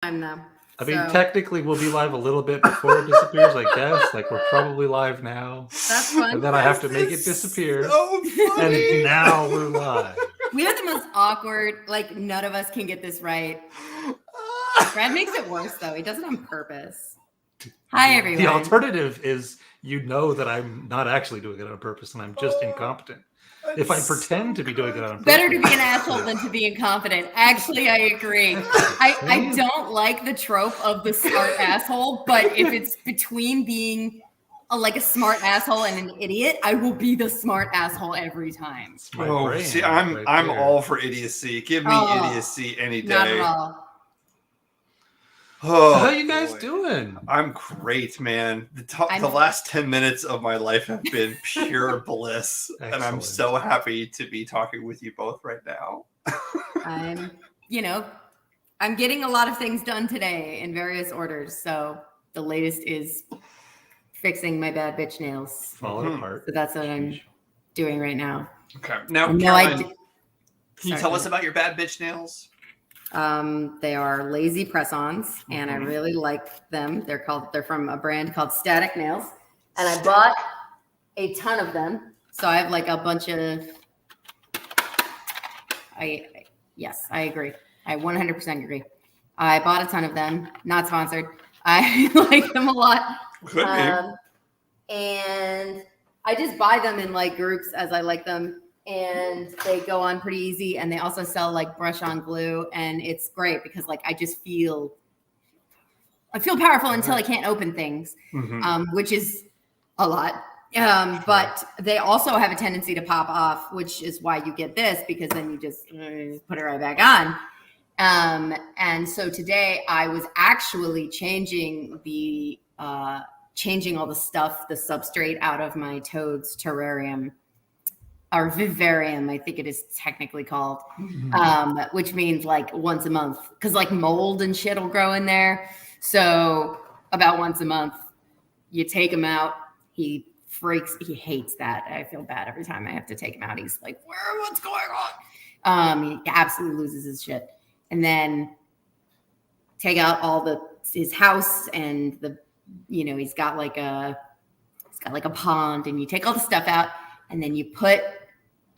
time though. I mean, technically, we'll be live a little bit before it disappears, I guess. Like, we're probably live now. That's fun. And then I have to make it disappear. So funny. And now we're live. We have the most awkward, like, none of us can get this right. Brad makes it worse, though. He does it on purpose. Hi, everyone. The alternative is you know that I'm not actually doing it on purpose and I'm just incompetent. If I pretend to be doing it on purpose. Better to be an asshole than to be incompetent. Actually, I agree. I don't like the trope of the smart asshole, but if it's between being a smart asshole and an idiot, I will be the smart asshole every time. See, I'm all for idiocy. Give me idiocy any day. Not at all. Oh, how you guys doing? I'm great, man. The last 10 minutes of my life have been pure bliss, and I'm so happy to be talking with you both right now. I'm getting a lot of things done today in various orders. So the latest is fixing my bad bitch nails. Falling apart. So that's what I'm doing right now. Okay. Now, Kellen, can you tell us about your bad bitch nails? They are lazy press-ons, and I really like them. They're from a brand called Static Nails, and I bought a ton of them. So I have like a bunch of. Yes, I agree. I 100% agree. I bought a ton of them. Not sponsored. I like them a lot. Could be. And I just buy them in like groups as I like them. And they go on pretty easy, and they also sell like brush-on glue, and it's great because like I feel powerful until I can't open things, which is a lot. But they also have a tendency to pop off, which is why you get this, because then you just put it right back on. And so today I was actually changing all the stuff, the substrate out of my toad's terrarium. Or vivarium, I think it is technically called, which means like once a month, because like mold and shit will grow in there. So about once a month, you take him out. He hates that. I feel bad every time I have to take him out. He's like, what's going on? He absolutely loses his shit. And then take out his house and he's got like a pond, and you take all the stuff out. And then you clean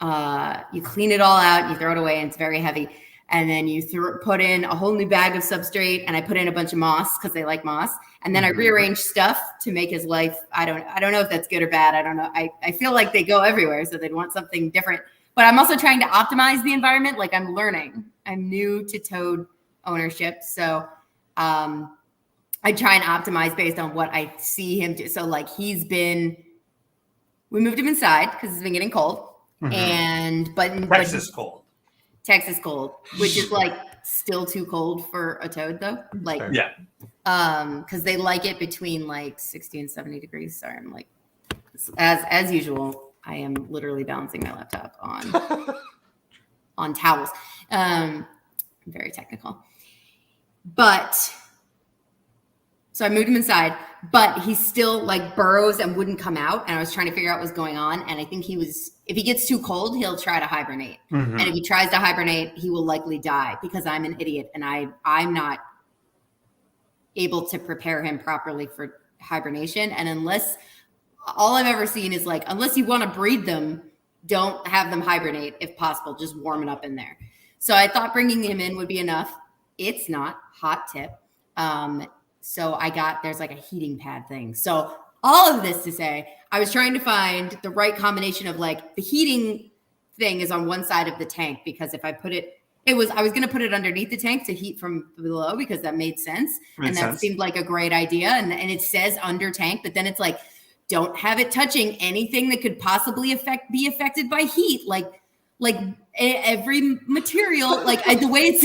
it all out, you throw it away, and it's very heavy. And then you put in a whole new bag of substrate, and I put in a bunch of moss because they like moss. And then I rearrange stuff to make his life. I don't know if that's good or bad. I don't know. I feel like they go everywhere, so they'd want something different. But I'm also trying to optimize the environment. Like I'm learning. I'm new to toad ownership, so I try and optimize based on what I see him do. So like we moved him inside because it's been getting cold, Texas cold, which is like still too cold for a toad though. Like, because they like it between like 60 and 70 degrees. Sorry, I'm like, as usual, I am literally balancing my laptop on towels. Very technical, but. So I moved him inside, but he still like burrows and wouldn't come out. And I was trying to figure out what was going on. And I think if he gets too cold, he'll try to hibernate. And if he tries to hibernate, he will likely die because I'm an idiot and I'm not able to prepare him properly for hibernation. And all I've ever seen is like, unless you want to breed them, don't have them hibernate if possible, just warm it up in there. So I thought bringing him in would be enough. It's not. Hot tip. So there's like a heating pad thing. So all of this to say, I was trying to find the right combination of like the heating thing is on one side of the tank, because if I put I was going to put it underneath the tank to heat from below because that made sense. That seemed like a great idea. And it says under tank, but then it's like, don't have it touching anything that could possibly be affected by heat. Like every material, like the way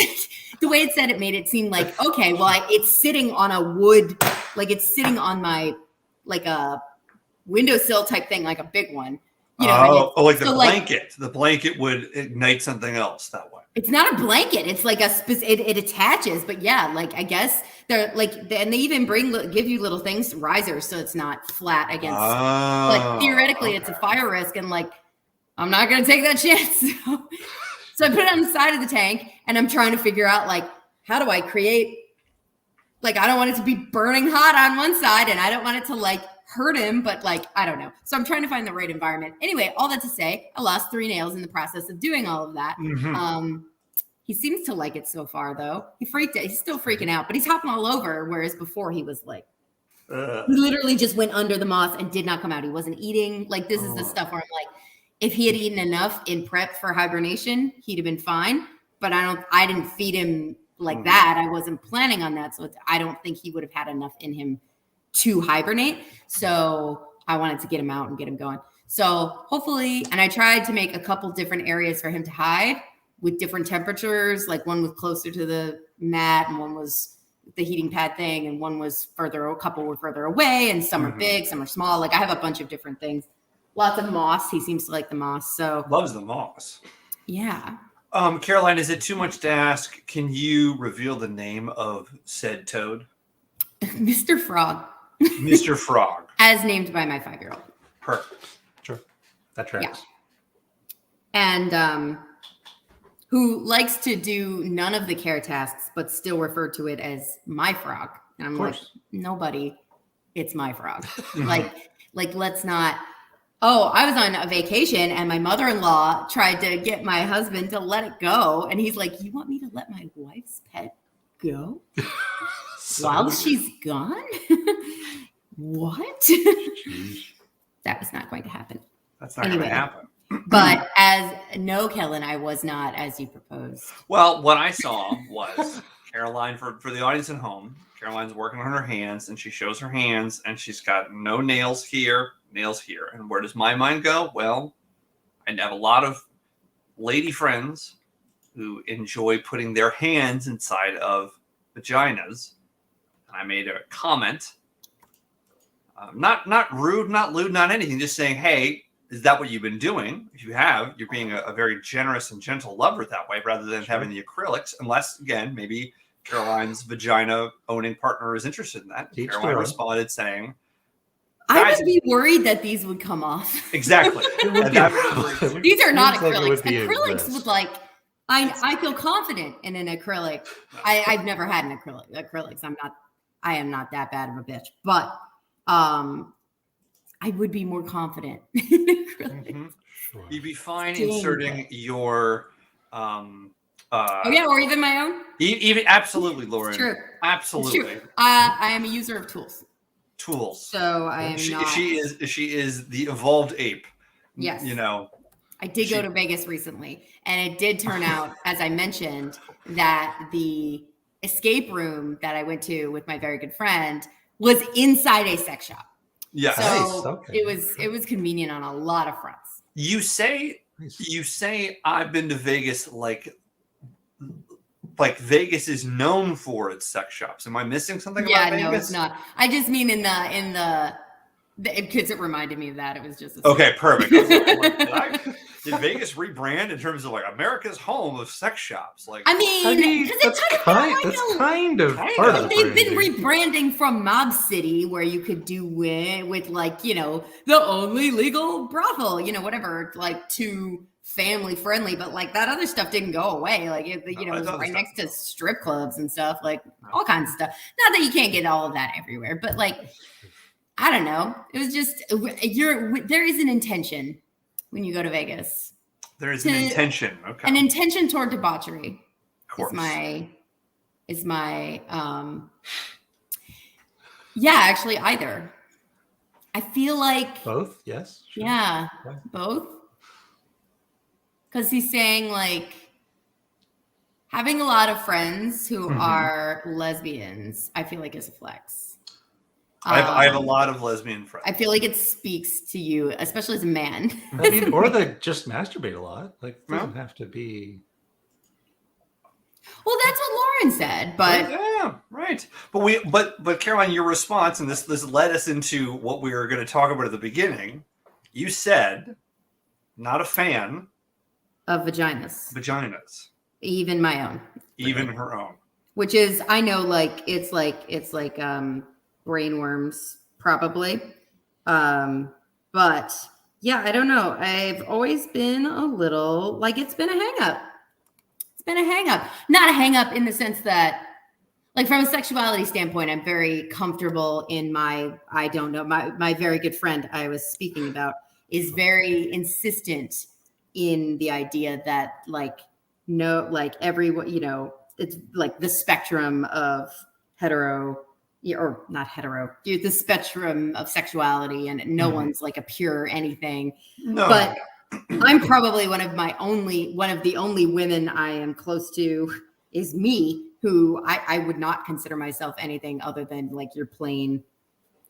it said it made it seem like, okay, well, it's sitting on a wood, like it's sitting on my, like a windowsill type thing, like a big one. Like the blanket. The blanket would ignite something else that way. It's not a blanket. It's like it attaches, but yeah, like I guess they're like, and they even give you little things, risers, so it's not flat against. Like theoretically, it's a fire risk, and like I'm not going to take that chance. So I put it on the side of the tank, and I'm trying to figure out like, how do I create Like, I don't want it to be burning hot on one side, and I don't want it to like hurt him, but like, I don't know. So I'm trying to find the right environment. Anyway, all that to say, I lost 3 nails in the process of doing all of that. He seems to like it so far, though. He freaked out. He's still freaking out, but he's hopping all over. Whereas before he was like, he literally just went under the moss and did not come out. He wasn't eating. Like, this is the stuff where I'm like, if he had eaten enough in prep for hibernation, he'd have been fine. But I didn't feed him like that. I wasn't planning on that. So I don't think he would have had enough in him to hibernate. So I wanted to get him out and get him going. So hopefully, and I tried to make a couple different areas for him to hide with different temperatures. Like one was closer to the mat and one was the heating pad thing. And one was a couple were further away, and some are big, some are small. Like I have a bunch of different things. Lots of moss. He seems to like the moss. So loves the moss. Yeah. Caroline, is it too much to ask? Can you reveal the name of said toad? Mr. Frog. Mr. Frog. As named by my 5-year-old. Perfect. Sure. That tracks. Yeah. And who likes to do none of the care tasks, but still refer to it as my frog. And I'm like, nobody, it's my frog. like, let's not. Oh, I was on a vacation and my mother-in-law tried to get my husband to let it go. And he's like, you want me to let my wife's pet go while she's gone? What? That was not going to happen. That's not going to happen. But Kellen, I was not as you proposed. Well, what I saw was Caroline, for the audience at home, Caroline's working on her hands and she shows her hands and she's got no nails here, nails here. And where does my mind go? Well, I have a lot of lady friends who enjoy putting their hands inside of vaginas. And I made a comment, not rude, not lewd, not anything, just saying, hey, is that what you've been doing? If you have, you're being a very generous and gentle lover that way, rather than having the acrylics, unless, again, maybe Caroline's vagina owning partner is interested in that. Caroline responded saying, I would be worried that these would come off. Exactly. These are not acrylics. Acrylics would like, I feel confident in an acrylic. I've never had an acrylics. I am not that bad of a bitch, but I would be more confident in acrylics. Sure. You'd be fine inserting your or even my own. Even absolutely, Lauren. It's true. Absolutely. It's true. I am a user of tools. So I am not. She is the evolved ape. Yes. You know. I did go to Vegas recently, and it did turn out, as I mentioned, that the escape room that I went to with my very good friend was inside a sex shop. Yeah. So it was convenient on a lot of fronts. You say I've been to Vegas like Vegas is known for its sex shops. Am I missing something about Vegas? Yeah, no, it's not. I just mean in the because it reminded me of that. It was just okay, perfect. Did Vegas rebrand in terms of like America's home of sex shops? Like, I mean that's kind of part of they've been rebranding from Mob City, where you could do with like, you know, the only legal brothel, you know, whatever, like, to family friendly, but like that other stuff didn't go away. Like it was right next to strip clubs and stuff, like all kinds of stuff. Not that you can't get all of that everywhere, but like, I don't know. It was just there is an intention when you go to Vegas. There is an intention. Okay. An intention toward debauchery. Of course. Is my actually either. I feel like both, yes. Sure. Yeah. Both. Because he's saying like having a lot of friends who are lesbians, I feel like is a flex. I have a lot of lesbian friends. I feel like it speaks to you, especially as a man. I mean, or they just masturbate a lot. Like, it doesn't have to be. Well, that's what Lauren said, but yeah, right. But Caroline, your response, and this led us into what we were going to talk about at the beginning. You said, not a fan of vaginas. Even my own. Even her own. Which is, I know, like it's like brainworms, probably. But yeah, I don't know. I've always been a little like it's been a hang up. It's been a hang up. Not a hang up in the sense that like from a sexuality standpoint, I'm very comfortable in I don't know, my very good friend I was speaking about is very insistent in the idea that like, no, like everyone, it's like the spectrum of hetero or not hetero, the spectrum of sexuality, and no one's like a pure anything. No. But I'm probably one of the only women I am close to is me, who I would not consider myself anything other than like your plain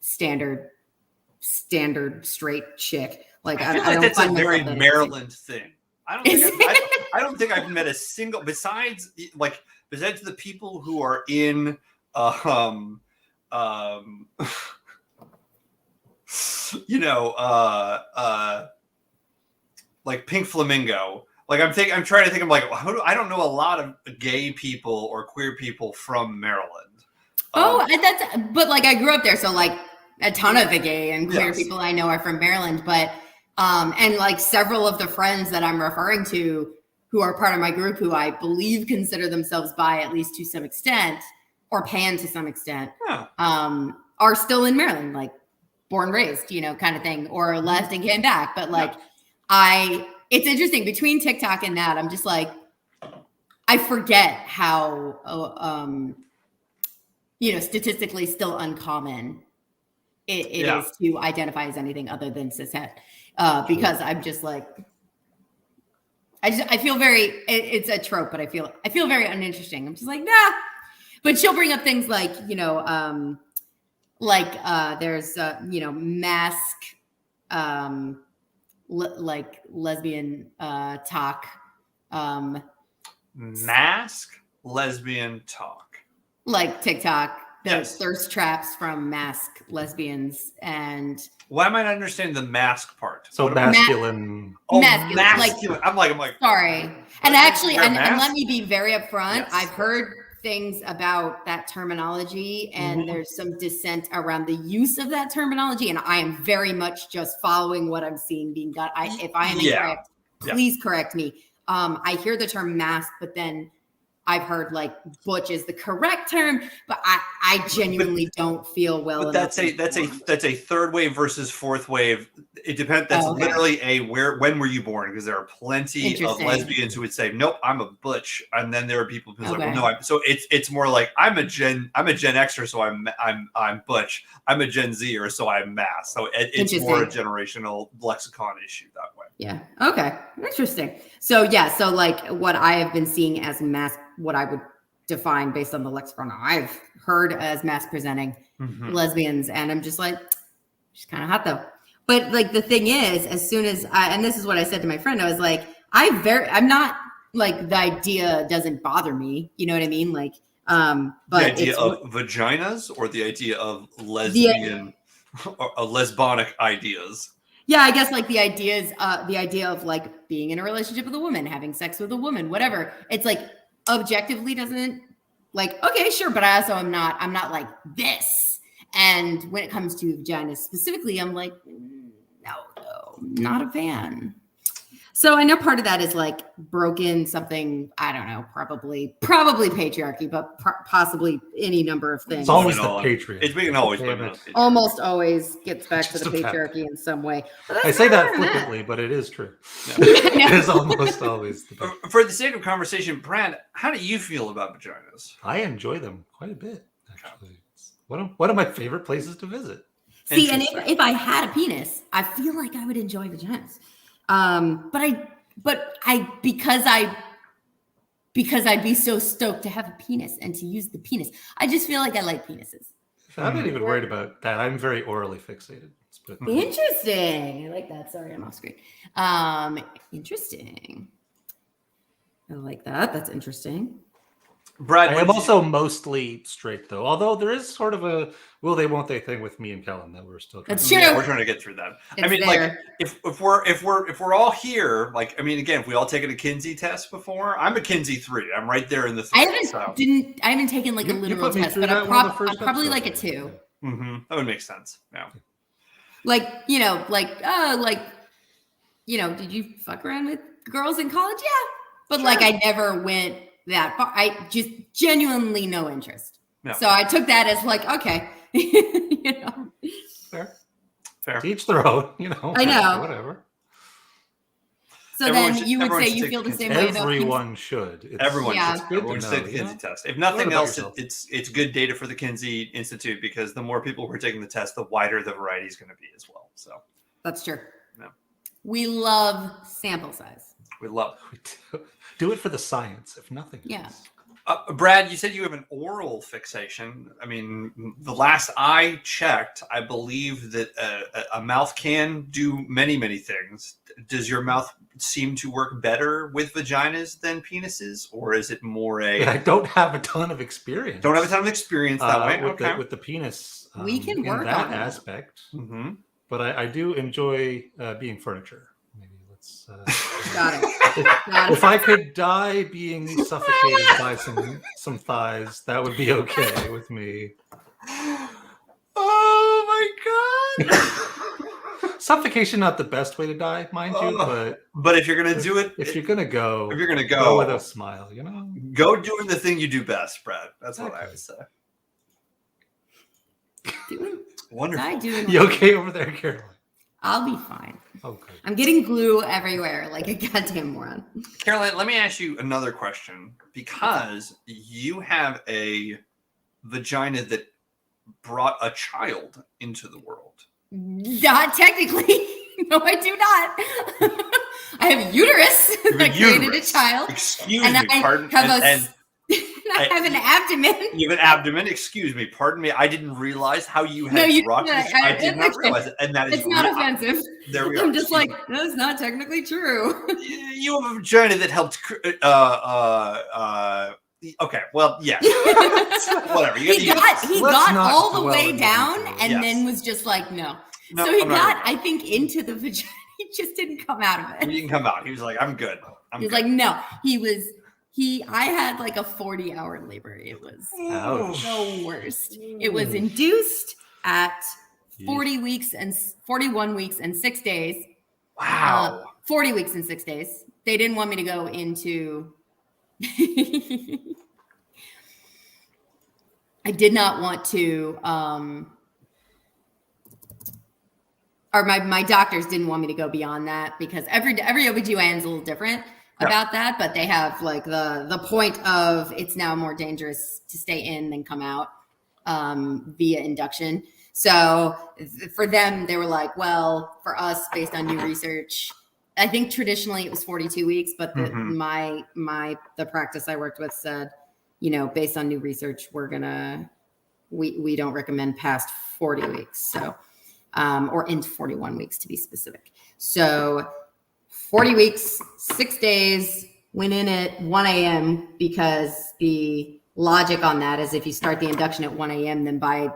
standard straight chick. Like I feel I like don't that's a find very myself Maryland thing. I don't think I've met a single besides the people who are in like Pink Flamingo. Like I'm trying to think of like I don't know a lot of gay people or queer people from Maryland. But like I grew up there, so like a ton of the gay and queer people I know are from Maryland. But and like several of the friends that I'm referring to who are part of my group, who I believe consider themselves bi at least to some extent, or pan to some extent, are still in Maryland, like born, raised, kind of thing, or left and came back. But like it's interesting between TikTok and that. I'm just like, I forget how, statistically still uncommon it is to identify as anything other than cishet. Because I'm just like, I feel very, it's a trope, but I feel very uninteresting. I'm just like, nah. But she'll bring up things like, there's, mask, like lesbian talk. Mask lesbian talk. Like TikTok, there's thirst traps from mask lesbians. And why am I not understanding the mask part? So masculine. Masculine. I'm like. Sorry. And actually, and let me be very upfront. Yes, I've heard things about that terminology, and there's some dissent around the use of that terminology. And I am very much just following what I'm seeing being done. If I am incorrect, please correct me. I hear the term mask, but then I've heard like butch is the correct term, but I genuinely don't feel well. But that's a third wave versus fourth wave. It depends. That's literally when were you born? Because there are plenty of lesbians who would say, nope, I'm a butch, and then there are people who's like, well, no, so it's more like I'm a Gen Xer, so I'm butch. I'm a Gen Zer, so I'm mass. So it's more a generational lexicon issue that way. Yeah. Okay. Interesting. So like what I have been seeing as mass, what I would define based on the lexicon I've heard as mass presenting lesbians, and I'm just like, she's kind of hot though. But like the thing is, as soon as and this is what I said to my friend, I was like, I'm not like, the idea doesn't bother me. You know what I mean? Like, but the idea of vaginas or the idea of lesbian or lesbonic ideas. Yeah, I guess like the idea of like being in a relationship with a woman, having sex with a woman, whatever. It's like objectively doesn't like, okay, sure. But I also I'm not like this. And when it comes to vaginas specifically, I'm like, no, not a fan. So I know part of that is like broken something, I don't know, probably patriarchy, but possibly any number of things. It's always the patriarchy. It's being always almost always gets back to the patriarchy in some way. I say that flippantly, but it is true. Yeah. It is almost always the patriarchy. For the sake of conversation, Brad, how do you feel about vaginas? I enjoy them quite a bit, actually. It's one of my favorite places to visit. See, and if I had a penis, I feel like I would enjoy vaginas. But because I'd be so stoked to have a penis and to use the penis. I just feel like I like penises. I'm not even worried about that. I'm very orally fixated. Interesting. I like that. Sorry, I'm off screen. Interesting. I like that. That's interesting. Brad, I am also mostly straight though, although there is sort of a will they won't they thing with me and Kellen that we're still trying. That's true. Yeah, we're trying to get through that. I mean, like if we're all here, like I mean, again, if we all taken a Kinsey test before, I'm a Kinsey 3. I'm right there in the 3. I haven't taken like a literal test, but I'm probably like a 2. That would make sense. Yeah. Like did you fuck around with girls in college? Yeah, but like I never went that far. I just genuinely no interest. Yeah. So I took that as like, okay, you know. Fair. Fair. To each their own, you know. I know. Whatever. So then you would say you feel the same way though. Everyone should. Everyone Yeah. should. Everyone should take the Kinsey test. If nothing else, it's good data for the Kinsey Institute because the more people who are taking the test, the wider the variety is going to be as well. So that's true. Yeah. We love sample size. We love. Do it for the science, if nothing else. Brad, you said you have an oral fixation. I mean, the last I checked, I believe that a mouth can do many, many things. Does your mouth seem to work better with vaginas than penises, or is it more I don't have a ton of experience. Don't have a ton of experience that way. With the penis. We can work in that on aspect. Mm-hmm. But I do enjoy being furniture. Maybe let's. Got it. If I could die being suffocated by some thighs, that would be okay with me. Oh my god! Suffocation not the best way to die, mind you, but if you're gonna do it, if you're gonna go with a smile, you know, go doing the thing you do best, Brad. That's what I would say. Wonderful. You okay over there, Caroline? I'll be fine. Okay. I'm getting glue everywhere like a goddamn moron. Caroline, let me ask you another question because you have a vagina that brought a child into the world. Not technically. No, I do not. I have uterus that created a child. Excuse and me, pardon. I have an abdomen. You have an abdomen. Excuse me, pardon me. I didn't realize how you had brought this. I did not realize it, and that is not offensive. There we are. I'm just like, no, it's not technically true. You have a vagina that helped. Okay, well, yeah. Whatever. He got all the way down, and then was just like, no. So he got, I think, into the vagina. He just didn't come out of it. He didn't come out. He was like, I'm good. He was like, no. I had like a 40-hour labor. It was the worst. It was induced at 41 weeks and 6 days. Wow. 40 weeks and 6 days. They didn't want me to go into. I did not want to. Or my doctors didn't want me to go beyond that because every OBGYN is a little different about that, but they have like the point of it's now more dangerous to stay in than come out via induction. So for them, they were like, well, for us, based on new research, I think traditionally it was 42 weeks, but the practice I worked with said, you know, based on new research, we don't recommend past 40 weeks. So, or into 41 weeks to be specific. So 40 weeks, 6 days, went in at 1 a.m. because the logic on that is if you start the induction at 1 a.m., then by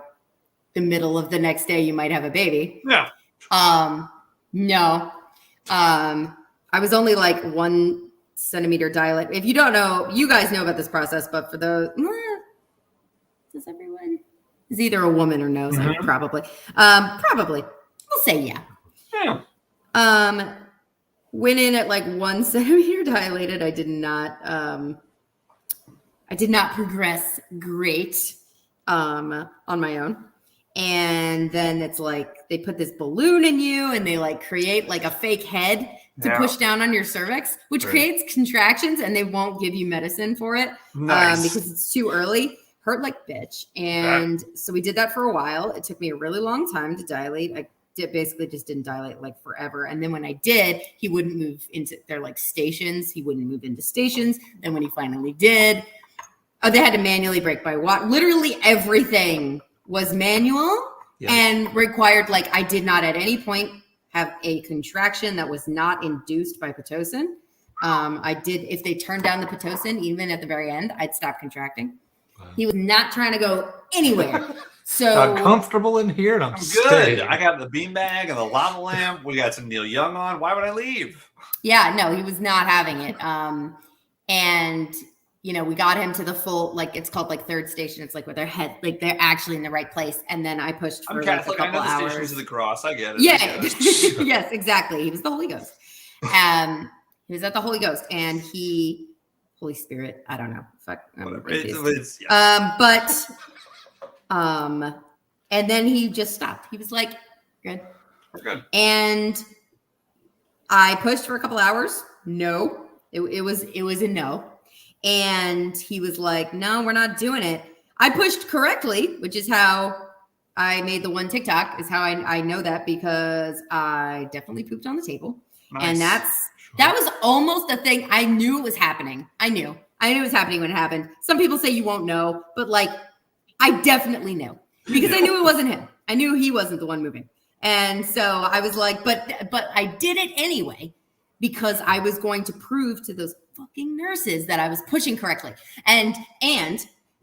the middle of the next day, you might have a baby. Yeah. No. I was only like 1 centimeter dilate. If you don't know, you guys know about this process, but for those, does everyone? Is either a woman or knows? Mm-hmm. Probably. We'll say yeah. Yeah. Went in at like 1 centimeter dilated. I did not progress great on my own. And then it's like they put this balloon in you and they like create like a fake head to push down on your cervix, which creates contractions, and they won't give you medicine for it because it's too early. Hurt like bitch. And so we did that for a while. It took me a really long time to dilate. I basically just didn't dilate like forever. And then when I did, he wouldn't move into their like stations. He wouldn't move into stations. Then when he finally did, they had to manually break by water. Literally everything was manual and required, like, I did not at any point have a contraction that was not induced by Pitocin. If they turned down the Pitocin, even at the very end, I'd stop contracting. Wow. He was not trying to go anywhere. So I'm comfortable in here and I'm good. staying. I got the beanbag and the lava lamp. We got some Neil Young on. Why would I leave? Yeah, no, he was not having it. And you know, we got him to the full, like, it's called like third station. It's like with their head, like they're actually in the right place. And then I pushed for like a couple hours. Stations of the cross. I get it. Yeah. Yes, exactly. He was the Holy Ghost. He was at the Holy Ghost and he Holy Spirit. I don't know. Fuck. Whatever. And then he just stopped. He was like, good. We're good. And I pushed for a couple hours. No, it was a no. And he was like, no, we're not doing it. I pushed correctly, which is how I made the one TikTok, is how I know that, because I definitely pooped on the table. Nice. And that was almost a thing. I knew it was happening. I knew it was happening when it happened. Some people say you won't know, but like, I definitely knew, because I knew it wasn't him. I knew he wasn't the one moving. And so I was like, but I did it anyway, because I was going to prove to those fucking nurses that I was pushing correctly. And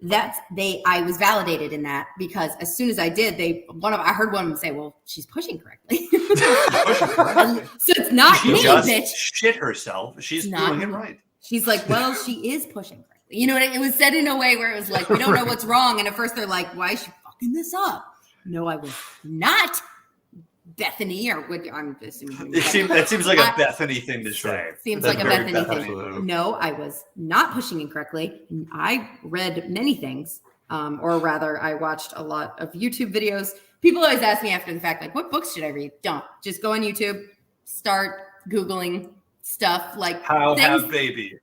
I was validated in that, because as soon as I did, I heard one of them say, well, she's pushing correctly. So it's not me, bitch. Shit herself. She's doing it right. She's like, well, she is pushing correctly. You know what it was said in a way where it was like, we don't know what's wrong. And at first they're like, why is she fucking this up? No, I was not. Bethany, or what I'm assuming. That seems like a Bethany thing to say. Seems like a Bethany thing. No, I was not pushing incorrectly. I read many things, or rather, I watched a lot of YouTube videos. People always ask me after the fact, like, what books should I read? Don't. Just go on YouTube, start Googling stuff like how have baby.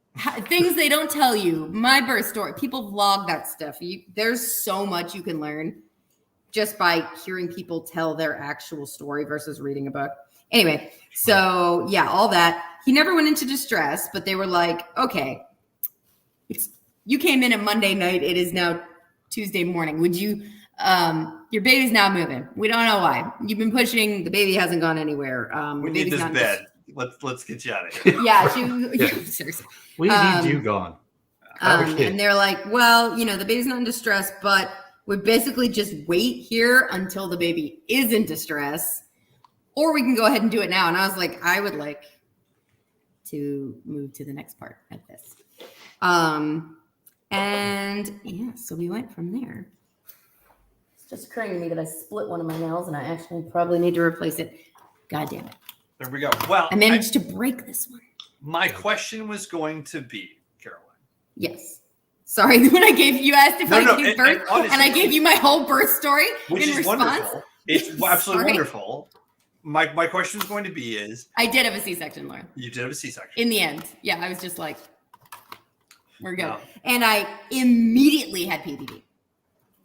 Things they don't tell you. My birth story. People vlog that stuff. There's so much you can learn just by hearing people tell their actual story versus reading a book. Anyway, so yeah, all that. He never went into distress, but they were like, okay, you came in at Monday night. It is now Tuesday morning. Would you, your baby's now moving. We don't know why. You've been pushing. The baby hasn't gone anywhere. We need this bed. Let's get you out of here. Yeah, seriously. We need you gone. Okay. And they're like, well, the baby's not in distress, but we basically just wait here until the baby is in distress, or we can go ahead and do it now. And I was like, I would like to move to the next part of this. And yeah, so we went from there. It's just occurring to me that I split one of my nails and I actually probably need to replace it. God damn it. There we go. Well, I managed to break this one. My question was going to be, Caroline. Yes. Sorry, when you asked if I gave birth, and I gave you my whole birth story which is response. Wonderful. It's absolutely wonderful. My question is going to be I did have a C-section, Lauren. You did have a C-section. In the end. Yeah, I was just like, we're good. No. And I immediately had PVD.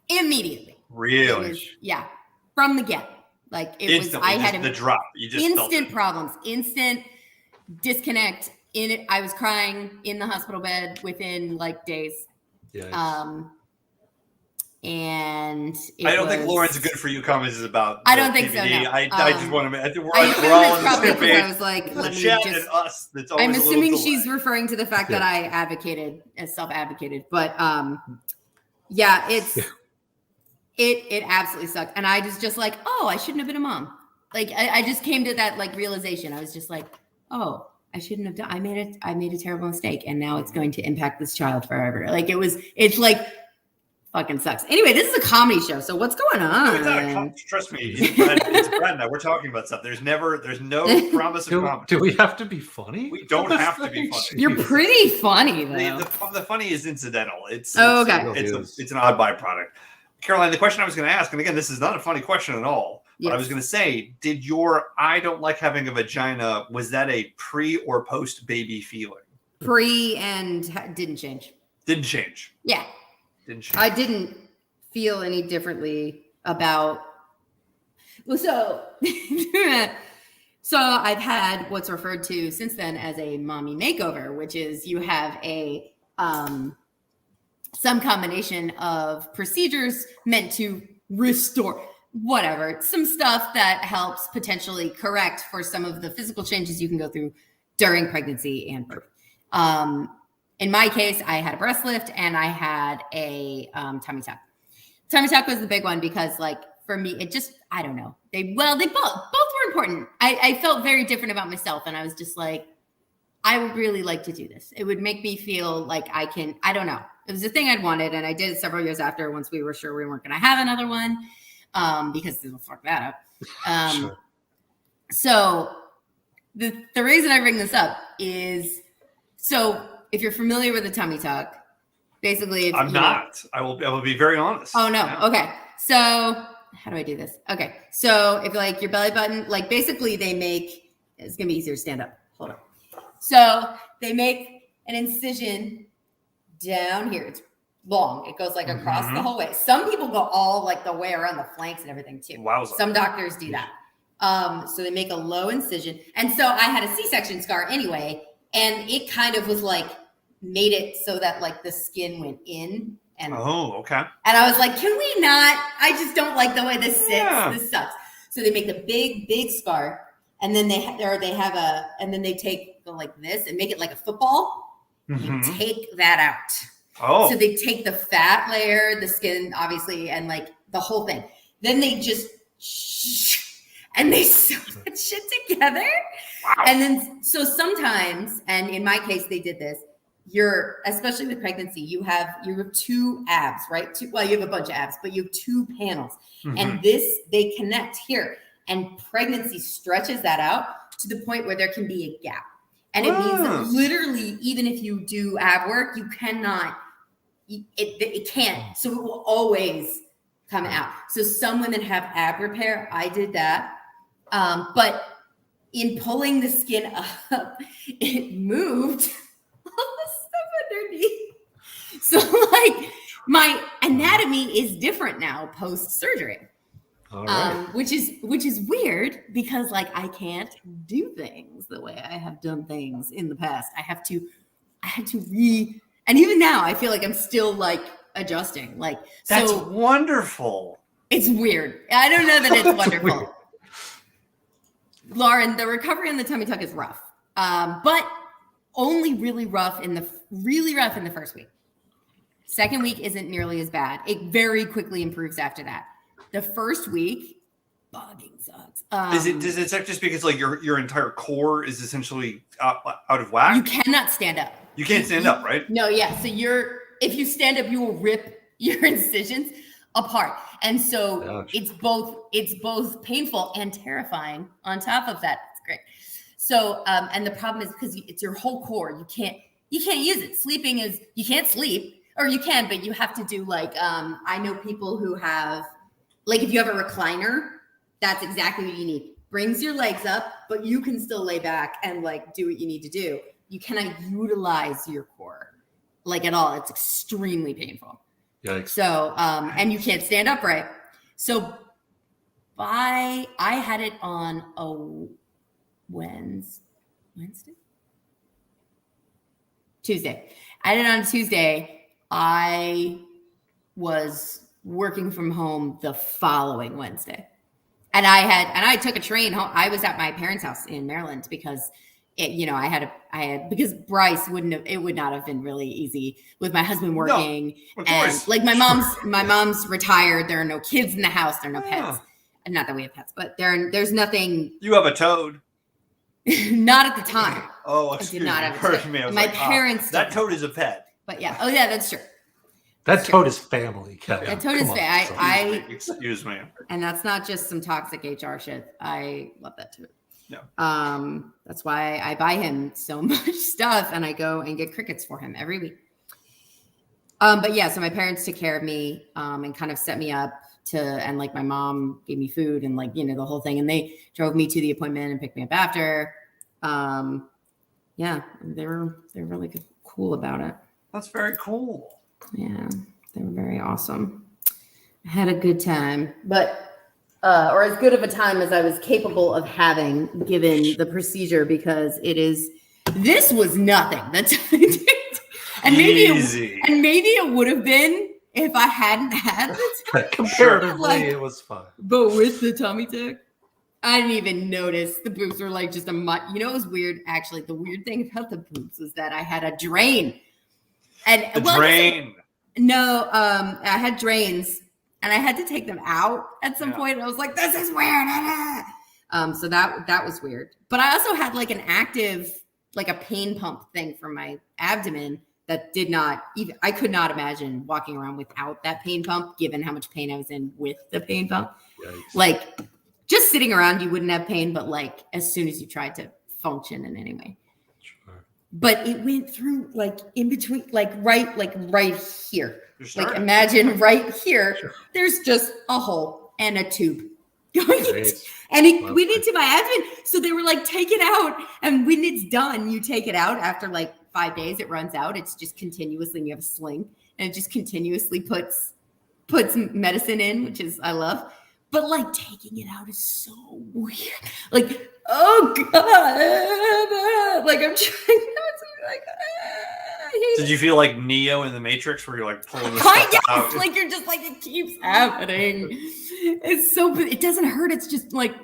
Immediately. Really? Yeah. From the get. Like it instantly, was, I had the drop. You just instant problems, instant disconnect. I was crying in the hospital bed within like days. Yeah. And I don't think Lauren's good for you comments about. I don't think PVD. so. No. I just want to. I think we're all on the same page. I was like, the chat and us. That's always I'm assuming a she's referring to the fact that I self-advocated, but yeah, it absolutely sucked, and I was just like, oh, I shouldn't have been a mom. Like I just came to that like realization. I was just like, oh, I shouldn't have done. I made a terrible mistake, and now it's going to impact this child forever. Like it's like fucking sucks. Anyway, this is a comedy show, so what's going on? It's not a comedy. Trust me, it's Brad and I. We're talking about stuff. There's no promise of comedy. Do we have to be funny? We don't have to be funny. You're pretty funny though. The funny is incidental. It's an odd byproduct. Caroline, the question I was going to ask, and again, this is not a funny question at all. But I was going to say, did your "I don't like having a vagina" was that a pre or post baby feeling? Pre and didn't change. Didn't change. Yeah. Didn't change. I didn't feel any differently about. Well, so I've had what's referred to since then as a mommy makeover, which is you have a some combination of procedures meant to restore. Whatever, some stuff that helps potentially correct for some of the physical changes you can go through during pregnancy and birth. In my case, I had a breast lift and I had a tummy tuck. Tummy tuck was the big one because, like, for me, it just, I don't know. They both were important. I felt very different about myself, and I was just like, I would really like to do this. It would make me feel like I don't know. It was a thing I'd wanted, and I did it several years after once we were sure we weren't going to have another one. Because they'll fuck that up. Sure. So the reason I bring this up is, so if you're familiar with a tummy tuck, basically, it's, I'm not. I will be very honest. Oh no. Yeah. Okay. So how do I do this? Okay. So if like your belly button, like basically they make, it's gonna be easier to stand up. Hold on. So they make an incision down here. It's long. It goes like across the whole way. Some people go all like the way around the flanks and everything too. Wowza. Some doctors do that. So they make a low incision. And so I had a C-section scar anyway, and it kind of was like made it so that like the skin went in. And okay. And I was like, can we not? I just don't like the way this sits. Yeah. This sucks. So they make a big scar, and then they take the, like this and make it like a football. And take that out. Oh. So they take the fat layer, the skin, obviously, and like the whole thing. Then they just and they sew that shit together. Wow. And then so sometimes, and in my case, they did this. Especially with pregnancy, you have two abs, right? You have a bunch of abs, but you have two panels, and they connect here, and pregnancy stretches that out to the point where there can be a gap, and it means that literally, even if you do ab work, you cannot, it can't, so it will always come out. So some women have ab repair. I did that, but in pulling the skin up, it moved all the stuff underneath. So like my anatomy is different now post surgery. All right. Which is weird because like I can't do things the way I have done things in the past. I had to and even now I feel like I'm still like adjusting. Like that's wonderful. It's weird. I don't know that it's wonderful. Lauren, the recovery on the tummy tuck is rough. But only really rough in the first week. Second week isn't nearly as bad. It very quickly improves after that. The first week, bugging sucks. Does it suck just because like your entire core is essentially out of whack? You cannot stand up. You can't stand up, right? No, yeah. So if you stand up, you will rip your incisions apart. And so it's both painful and terrifying on top of that. It's great. So, and the problem is because it's your whole core. You can't use it. Sleeping is, you can't sleep, or you can, but you have to do like, I know people who have, like if you have a recliner, that's exactly what you need. Brings your legs up, but you can still lay back and like do what you need to do. You cannot utilize your core like at all. It's extremely painful. Yikes. So, and you can't stand upright. So I had it on a Tuesday. I did it on Tuesday. I was working from home the following Wednesday. And I took a train home. I was at my parents' house in Maryland because because Bryce it would not have been really easy with my husband working. No, and like my mom's retired. There are no kids in the house. There are no pets. And not that we have pets, but there's nothing. You have a toad. Not at the time. Oh, excuse me. My parents. That toad is a pet. But yeah. Oh yeah, that's true. That toad is family, Kellen. That toad is family. Excuse me. And that's not just some toxic HR shit. I love that toad. No. That's why I buy him so much stuff and I go and get crickets for him every week. But yeah, so my parents took care of me and kind of set me up and like my mom gave me food and like, the whole thing. And they drove me to the appointment and picked me up after. Yeah, they were really good, cool about it. That's very cool. Yeah, they were very awesome. I had a good time, but or as good of a time as I was capable of having given the procedure, because this was nothing. That's and maybe it would have been if I hadn't had it. Comparatively, it was fine. But with the tummy tuck, I didn't even notice. The boobs were like just it was weird. Actually, the weird thing about the boobs was that I had a drain. And drain. I had drains. And I had to take them out at some point. And I was like, this is weird. So that was weird. But I also had like an active, like a pain pump thing for my abdomen that I could not imagine walking around without that pain pump, given how much pain I was in with the pain pump. Yikes. Like just sitting around, you wouldn't have pain, but like as soon as you tried to function in any way. but it went through like in between, like right here. Sure. Like imagine right here, Sure. there's just a hole and a tube going Great. and it went into my abdomen. So they were like, take it out. And when it's done, you take it out after like 5 days, it runs out. It's just continuously, and you have a sling and it just continuously puts medicine in, which is, I love. But like taking it out is so weird. Like, oh God. Like I'm trying not to be like, Did you feel like Neo in the Matrix where you're like pulling the kind stuff of out? like you're just like, it keeps happening. It's so, it doesn't hurt. It's just like,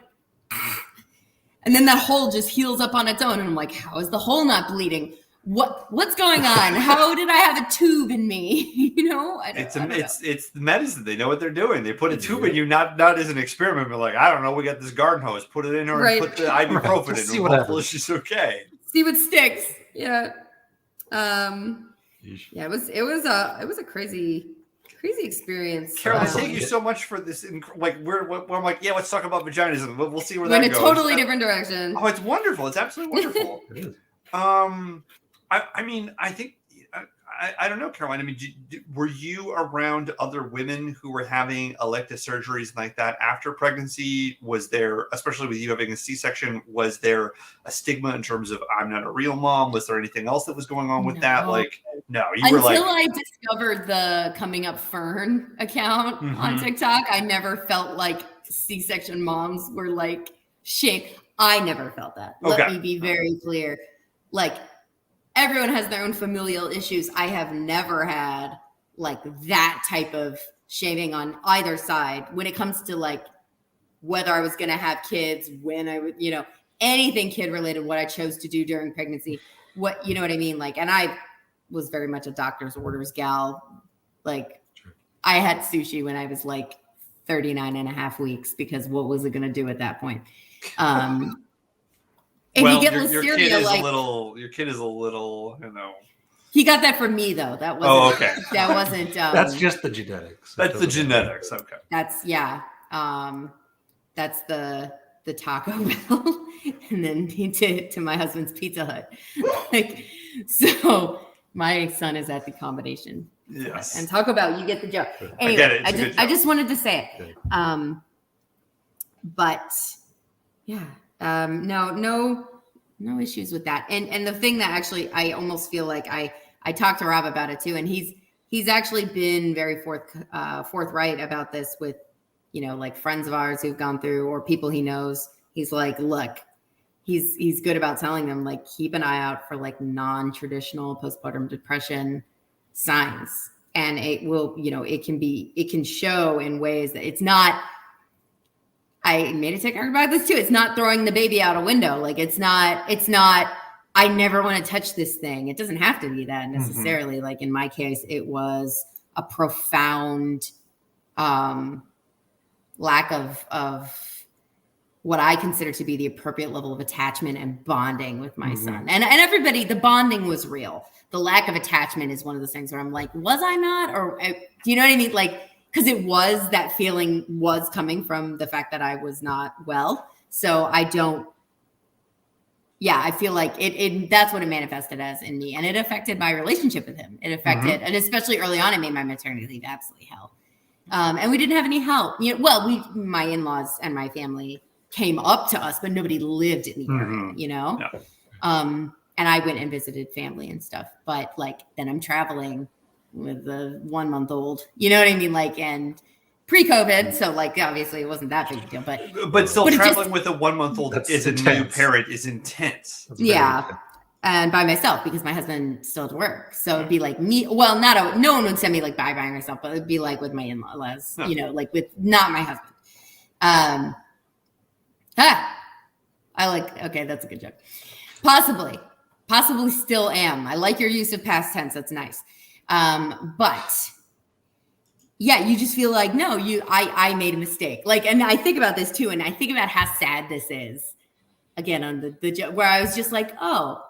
and then that hole just heals up on its own. And I'm like, how is the hole not bleeding? What's going on? How did I have a tube in me? You know, It's the medicine. They know what they're doing. They put a tube in you, not as an experiment, but like, I don't know, we got this garden hose, put it in her and put the ibuprofen in. See what happens. She's okay. See what sticks. Yeah. Yeah, it was a crazy experience. Carol, thank you so much for this. Like, I'm like, yeah, let's talk about vaginas, and we'll see where that goes. goes. In a totally different direction. Oh, it's wonderful. It's absolutely wonderful. It is. I mean, I think I don't know, Caroline. I mean, were you around other women who were having elective surgeries like that after pregnancy? Was there, especially with you having a C-section, was there a stigma in terms of I'm not a real mom? Was there anything else that was going on with that? Like, no, Until I discovered the Coming Up Fern account on TikTok, I never felt like C-section moms were like shame. I never felt that. Okay. Let me be very clear. Like, everyone has their own familial issues. I have never had like that type of shaming on either side when it comes to like whether I was going to have kids, when I would, you know, anything kid related, what I chose to do during pregnancy, what, you know what I mean? Like, and I was very much a doctor's orders gal. Like, I had sushi when I was like 39 and a half weeks because what was it going to do at that point? And well, you get your Listeria, kid is like, your kid is a little, you know. He got that from me though. That wasn't. Okay. That wasn't. That's just the genetics. That's the genetics. Okay. That's That's the Taco Bell, and then to my husband's Pizza Hut. Like, so my son is at the combination. Yes. And Taco Bell, you get the joke. Anyway, I get it. I just wanted to say it. But yeah. No issues with that. And the thing that actually I almost feel like I talked to Rob about it too, and he's actually been very forthright about this with, you know, like friends of ours who've gone through or people he knows. He's like, look, he's good about telling them, like, keep an eye out for like non-traditional postpartum depression signs, and it will, you know, it can show in ways that it's not. I made a TikTok about this too. It's not throwing the baby out a window. Like, it's not, I never want to touch this thing. It doesn't have to be that necessarily. Mm-hmm. Like in my case, it was a profound lack of what I consider to be the appropriate level of attachment and bonding with my son. And everybody, the bonding was real. The lack of attachment is one of those things where I'm like, was I not? Or do you know what I mean? Like, because it was, that feeling was coming from the fact that I was not well. So I feel like it that's what it manifested as in me. And it affected my relationship with him. It affected, and especially early on, it made my maternity leave absolutely hell. And we didn't have any help. You know, my in-laws and my family came up to us, but nobody lived in the area, you know? No. And I went and visited family and stuff. But like, then I'm traveling with a 1-month-old, you know what I mean? Like, and pre-COVID, so like obviously it wasn't that big a deal, but still traveling with a 1-month-old as a new parent is intense. Yeah, and by myself because my husband still had to work, so it'd be like me. Well, no one would send me like by myself, but it'd be like with my in-laws, you know, like with not my husband. Okay, that's a good joke. Possibly still am. I like your use of past tense. That's nice. But yeah, you just feel like, no, I made a mistake. Like, and I think about this too. And I think about how sad this is again on the joke where I was just like, oh,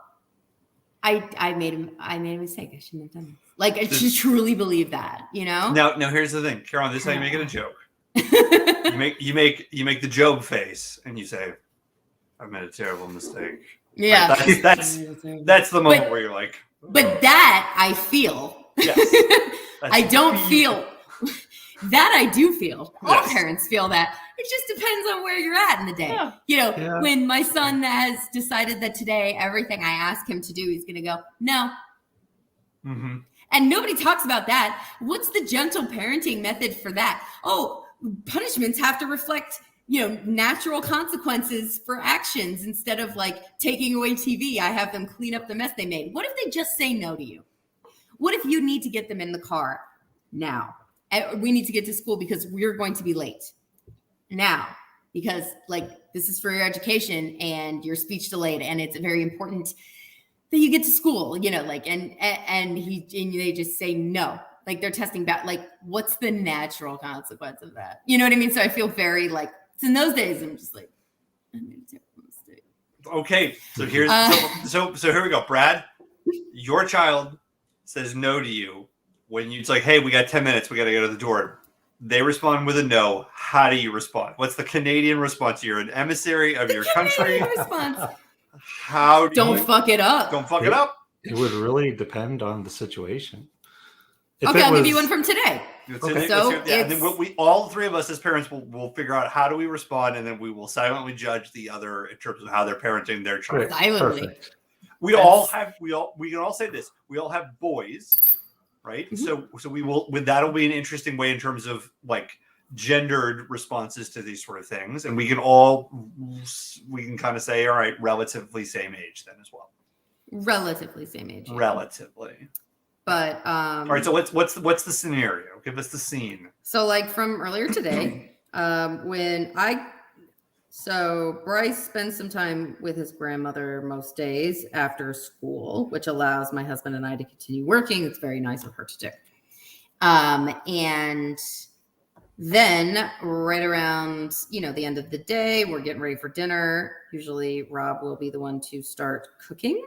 I made a mistake. I shouldn't have done this. Like, I just truly believe that, you know? Now here's the thing, Caroline, this is how you make it a joke. you make the Job face and you say, I made a terrible mistake. Yeah. Right? That's the moment where you're like, but that I feel. yes, I don't feel that. I do feel. All Yes. parents feel that. It just depends on where you're at in the day. Yeah. You know, Yeah. when my son has decided that today everything I ask him to do, he's going to go, no. mm-hmm. And nobody talks about that. What's the gentle parenting method for that? Oh, punishments have to reflect, natural consequences for actions instead of like taking away TV. I have them clean up the mess they made. What if they just say no to you? What if you need to get them in the car now? And we need to get to school because we're going to be late now because like this is for your education and your speech delayed and it's very important that you get to school, and they just say no, like they're testing back. Like, what's the natural consequence of that? You know what I mean? So I feel very like, so in those days, I'm just like, I made a terrible mistake. Okay, so here's so here we go, Brad. Your child says no to you when it's like, hey, we got 10 minutes, we got to go to the door. They respond with a no. How do you respond? What's the Canadian response? You're an emissary of your country. Response. How do Don't fuck it up. Don't fuck it up. It would really depend on the situation. Okay, I'll give you one from today. Okay. So and then we all three of us as parents will figure out how do we respond, and then we will silently judge the other in terms of how they're parenting their child. Silently. Perfect. We can all say this. We all have boys, right? Mm-hmm. So that'll be an interesting way in terms of like gendered responses to these sort of things, and we can kind of say, all right, relatively same age then as well. Relatively same age. Relatively. But all right, so what's the scenario? Give us the scene. So like from earlier today, so Bryce spends some time with his grandmother most days after school, which allows my husband and I to continue working. It's very nice of her to do. And then right around, the end of the day, we're getting ready for dinner. Usually Rob will be the one to start cooking,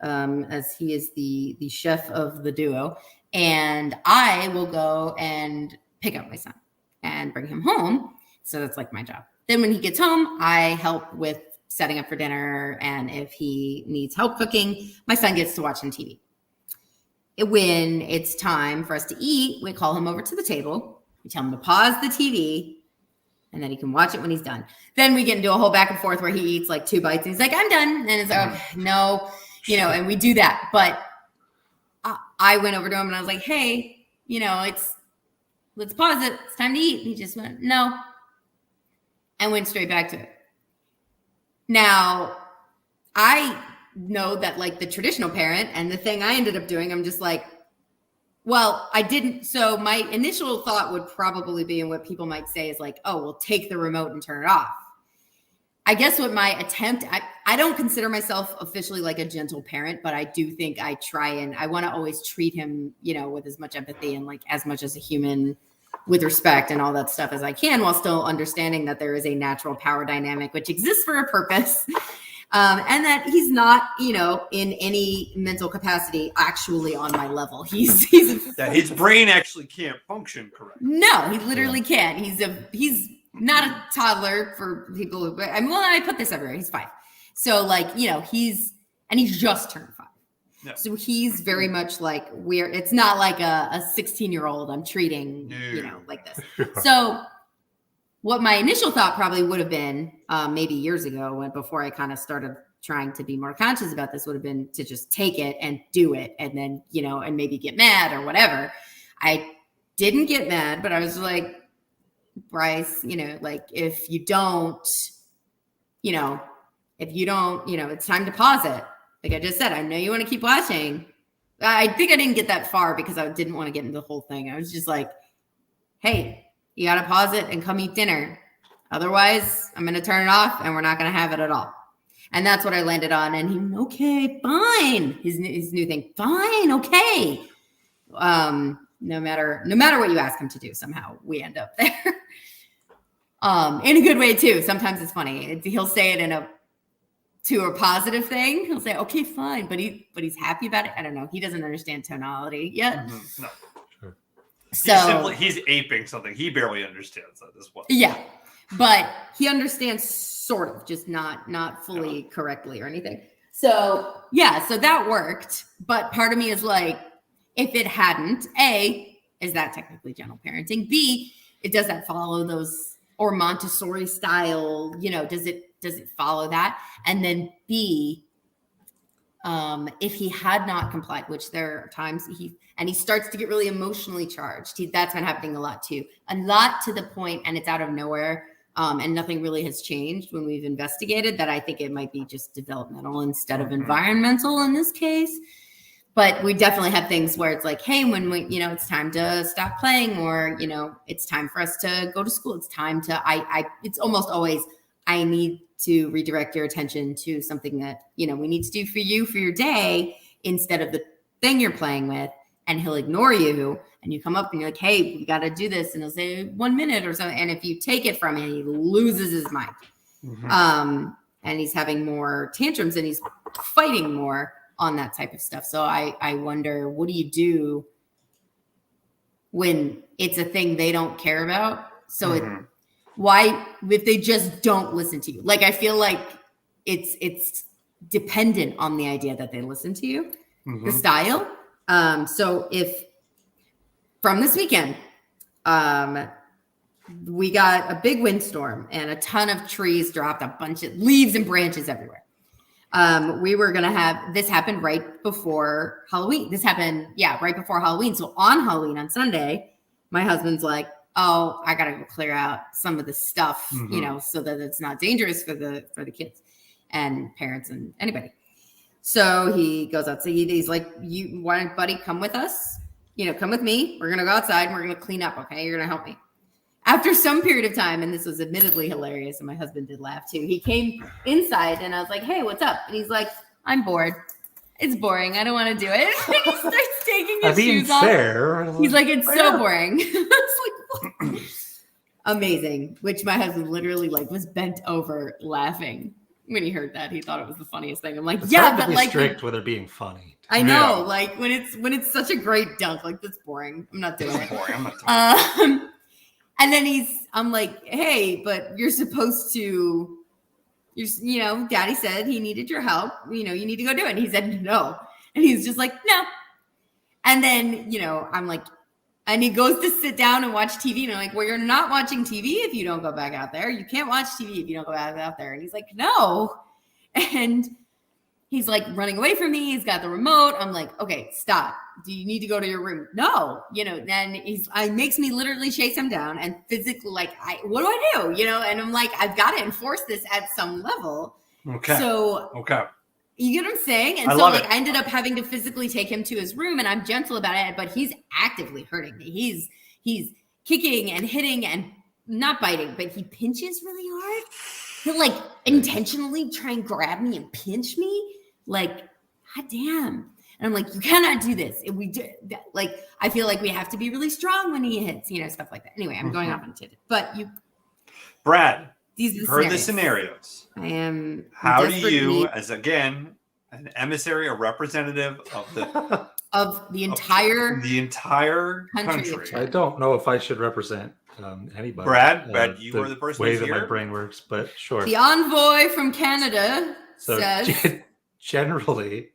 as he is the chef of the duo. And I will go and pick up my son and bring him home. So that's like my job. Then when he gets home, I help with setting up for dinner. And if he needs help cooking, my son gets to watch some TV. When it's time for us to eat, we call him over to the table. We tell him to pause the TV and then he can watch it when he's done. Then we get into a whole back and forth where he eats like 2 bites and he's like, I'm done. And it's like, okay, no, and we do that. But I went over to him and I was like, hey, let's pause it. It's time to eat. And he just went, no. And went straight back to it. Now, I know that like the traditional parent and the thing I ended up doing, I'm just like, well, I didn't. So my initial thought would probably be, and what people might say is like, oh, well, take the remote and turn it off. I guess what my attempt, I don't consider myself officially like a gentle parent, but I do think I try and I want to always treat him, with as much empathy and like as much as a human with respect and all that stuff as I can, while still understanding that there is a natural power dynamic, which exists for a purpose. And that he's not, in any mental capacity actually on my level. That his brain actually can't function correctly. No, he literally can't. He's not a toddler for people who, I put this everywhere. He's 5. So like, he's just turned 5. No. So he's very much like it's not like a 16-year-old I'm treating, like this. So what my initial thought probably would have been, maybe years ago, before I kind of started trying to be more conscious about this, would have been to just take it and do it, and then and maybe get mad or whatever. I didn't get mad, but I was like, Bryce, like if you don't, it's time to pause it. Like I just said, I know you want to keep watching. I think I didn't get that far because I didn't want to get into the whole thing. I was just like, hey, you got to pause it and come eat dinner. Otherwise, I'm going to turn it off and we're not going to have it at all. And that's what I landed on. And he, okay, fine. His new thing, fine, okay. No matter what you ask him to do, somehow we end up there. In a good way too. Sometimes it's funny. He'll say it to a positive thing. He'll say, okay, fine. But he's happy about it. I don't know. He doesn't understand tonality yet. Mm-hmm. No. So he's aping something. He barely understands that as well. Yeah. But he understands sort of, just not fully correctly or anything. So yeah, so that worked. But part of me is like, if it hadn't, A, is that technically gentle parenting? B, does that follow those or Montessori style, does it follow that? And then B, if he had not complied, which there are times he starts to get really emotionally charged. That's been happening a lot too. A lot to the point, and it's out of nowhere. And nothing really has changed when we've investigated that. I think it might be just developmental instead of environmental in this case. But we definitely have things where it's like, hey, when we, it's time to stop playing, or, it's time for us to go to school. It's time to, it's almost always, I need to redirect your attention to something that, we need to do for you for your day instead of the thing you're playing with. And he'll ignore you, and you come up and you're like, hey, we got to do this. And he'll say 1 minute or something. And if you take it from him, he loses his mind. And he's having more tantrums, and he's fighting more on that type of stuff. So I wonder, what do you do when it's a thing they don't care about? So why, if they just don't listen to you? Like, I feel like it's dependent on the idea that they listen to you, the style. So if from this weekend, we got a big windstorm and a ton of trees dropped, a bunch of leaves and branches everywhere. We were going to have, this happened right before Halloween. This happened, right before Halloween. So on Halloween, on Sunday, my husband's like, oh, I got to go clear out some of the stuff, so that it's not dangerous for the kids and parents and anybody. So he goes outside. He's like, you want, buddy, come with us? Come with me. We're going to go outside and we're going to clean up. Okay. You're going to help me. After some period of time, and this was admittedly hilarious, and my husband did laugh too, he came inside and I was like, hey, what's up? And he's like, I'm bored. It's boring. I don't want to do it. And he starts taking his shoes off. He's like, it's so boring. It's like, amazing. Which my husband literally was bent over laughing when he heard that. He thought it was the funniest thing. I'm like, it's yeah, hard to but be strict with it being funny. I know, when it's such a great dunk, that's boring. I'm not doing it. Boring. I'm not doing it. And then I'm like, hey, but you're supposed to, Daddy said he needed your help. You need to go do it. And he said, no. And he's just like, no. And then, I'm like, and he goes to sit down and watch TV. And I'm like, well, you're not watching TV if you don't go back out there. You can't watch TV if you don't go back out there. And he's like, no. And he's like running away from me. He's got the remote. I'm like, okay, stop. Do you need to go to your room? No. Then it makes me literally chase him down and physically what do I do? And I'm like, I've got to enforce this at some level. Okay. So, okay. You get what I'm saying? And I ended up having to physically take him to his room, and I'm gentle about it, but he's actively hurting me. He's kicking and hitting and not biting, but he pinches really hard. He'll intentionally try and grab me and pinch me. God damn. And I'm like, you cannot do this. If we do, I feel like we have to be really strong when he hits, stuff like that. Anyway, I'm going off on a tangent. But Brad, you've heard the scenarios. I am. How do you, as again, an emissary, a representative of the entire country? I don't know if I should represent anybody. Brad, you are the person way who's that here. My brain works, but sure. The envoy from Canada says. Generally,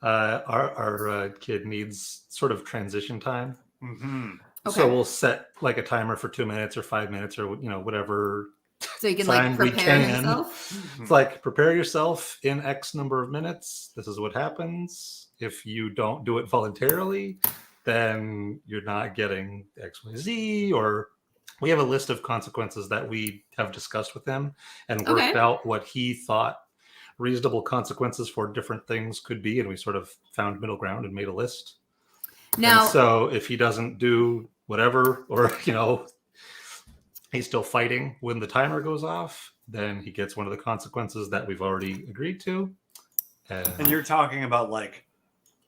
our kid needs sort of transition time. Okay. So we'll set a timer for 2 minutes or 5 minutes or whatever. So you can time prepare we can. yourself. It's prepare yourself in X number of minutes. This is what happens. If you don't do it voluntarily, then you're not getting XYZ. Or we have a list of consequences that we have discussed with him and worked out what he thought reasonable consequences for different things could be, and we sort of found middle ground and made a list. Now, and so if he doesn't do whatever, or he's still fighting when the timer goes off, then he gets one of the consequences that we've already agreed to. And you're talking about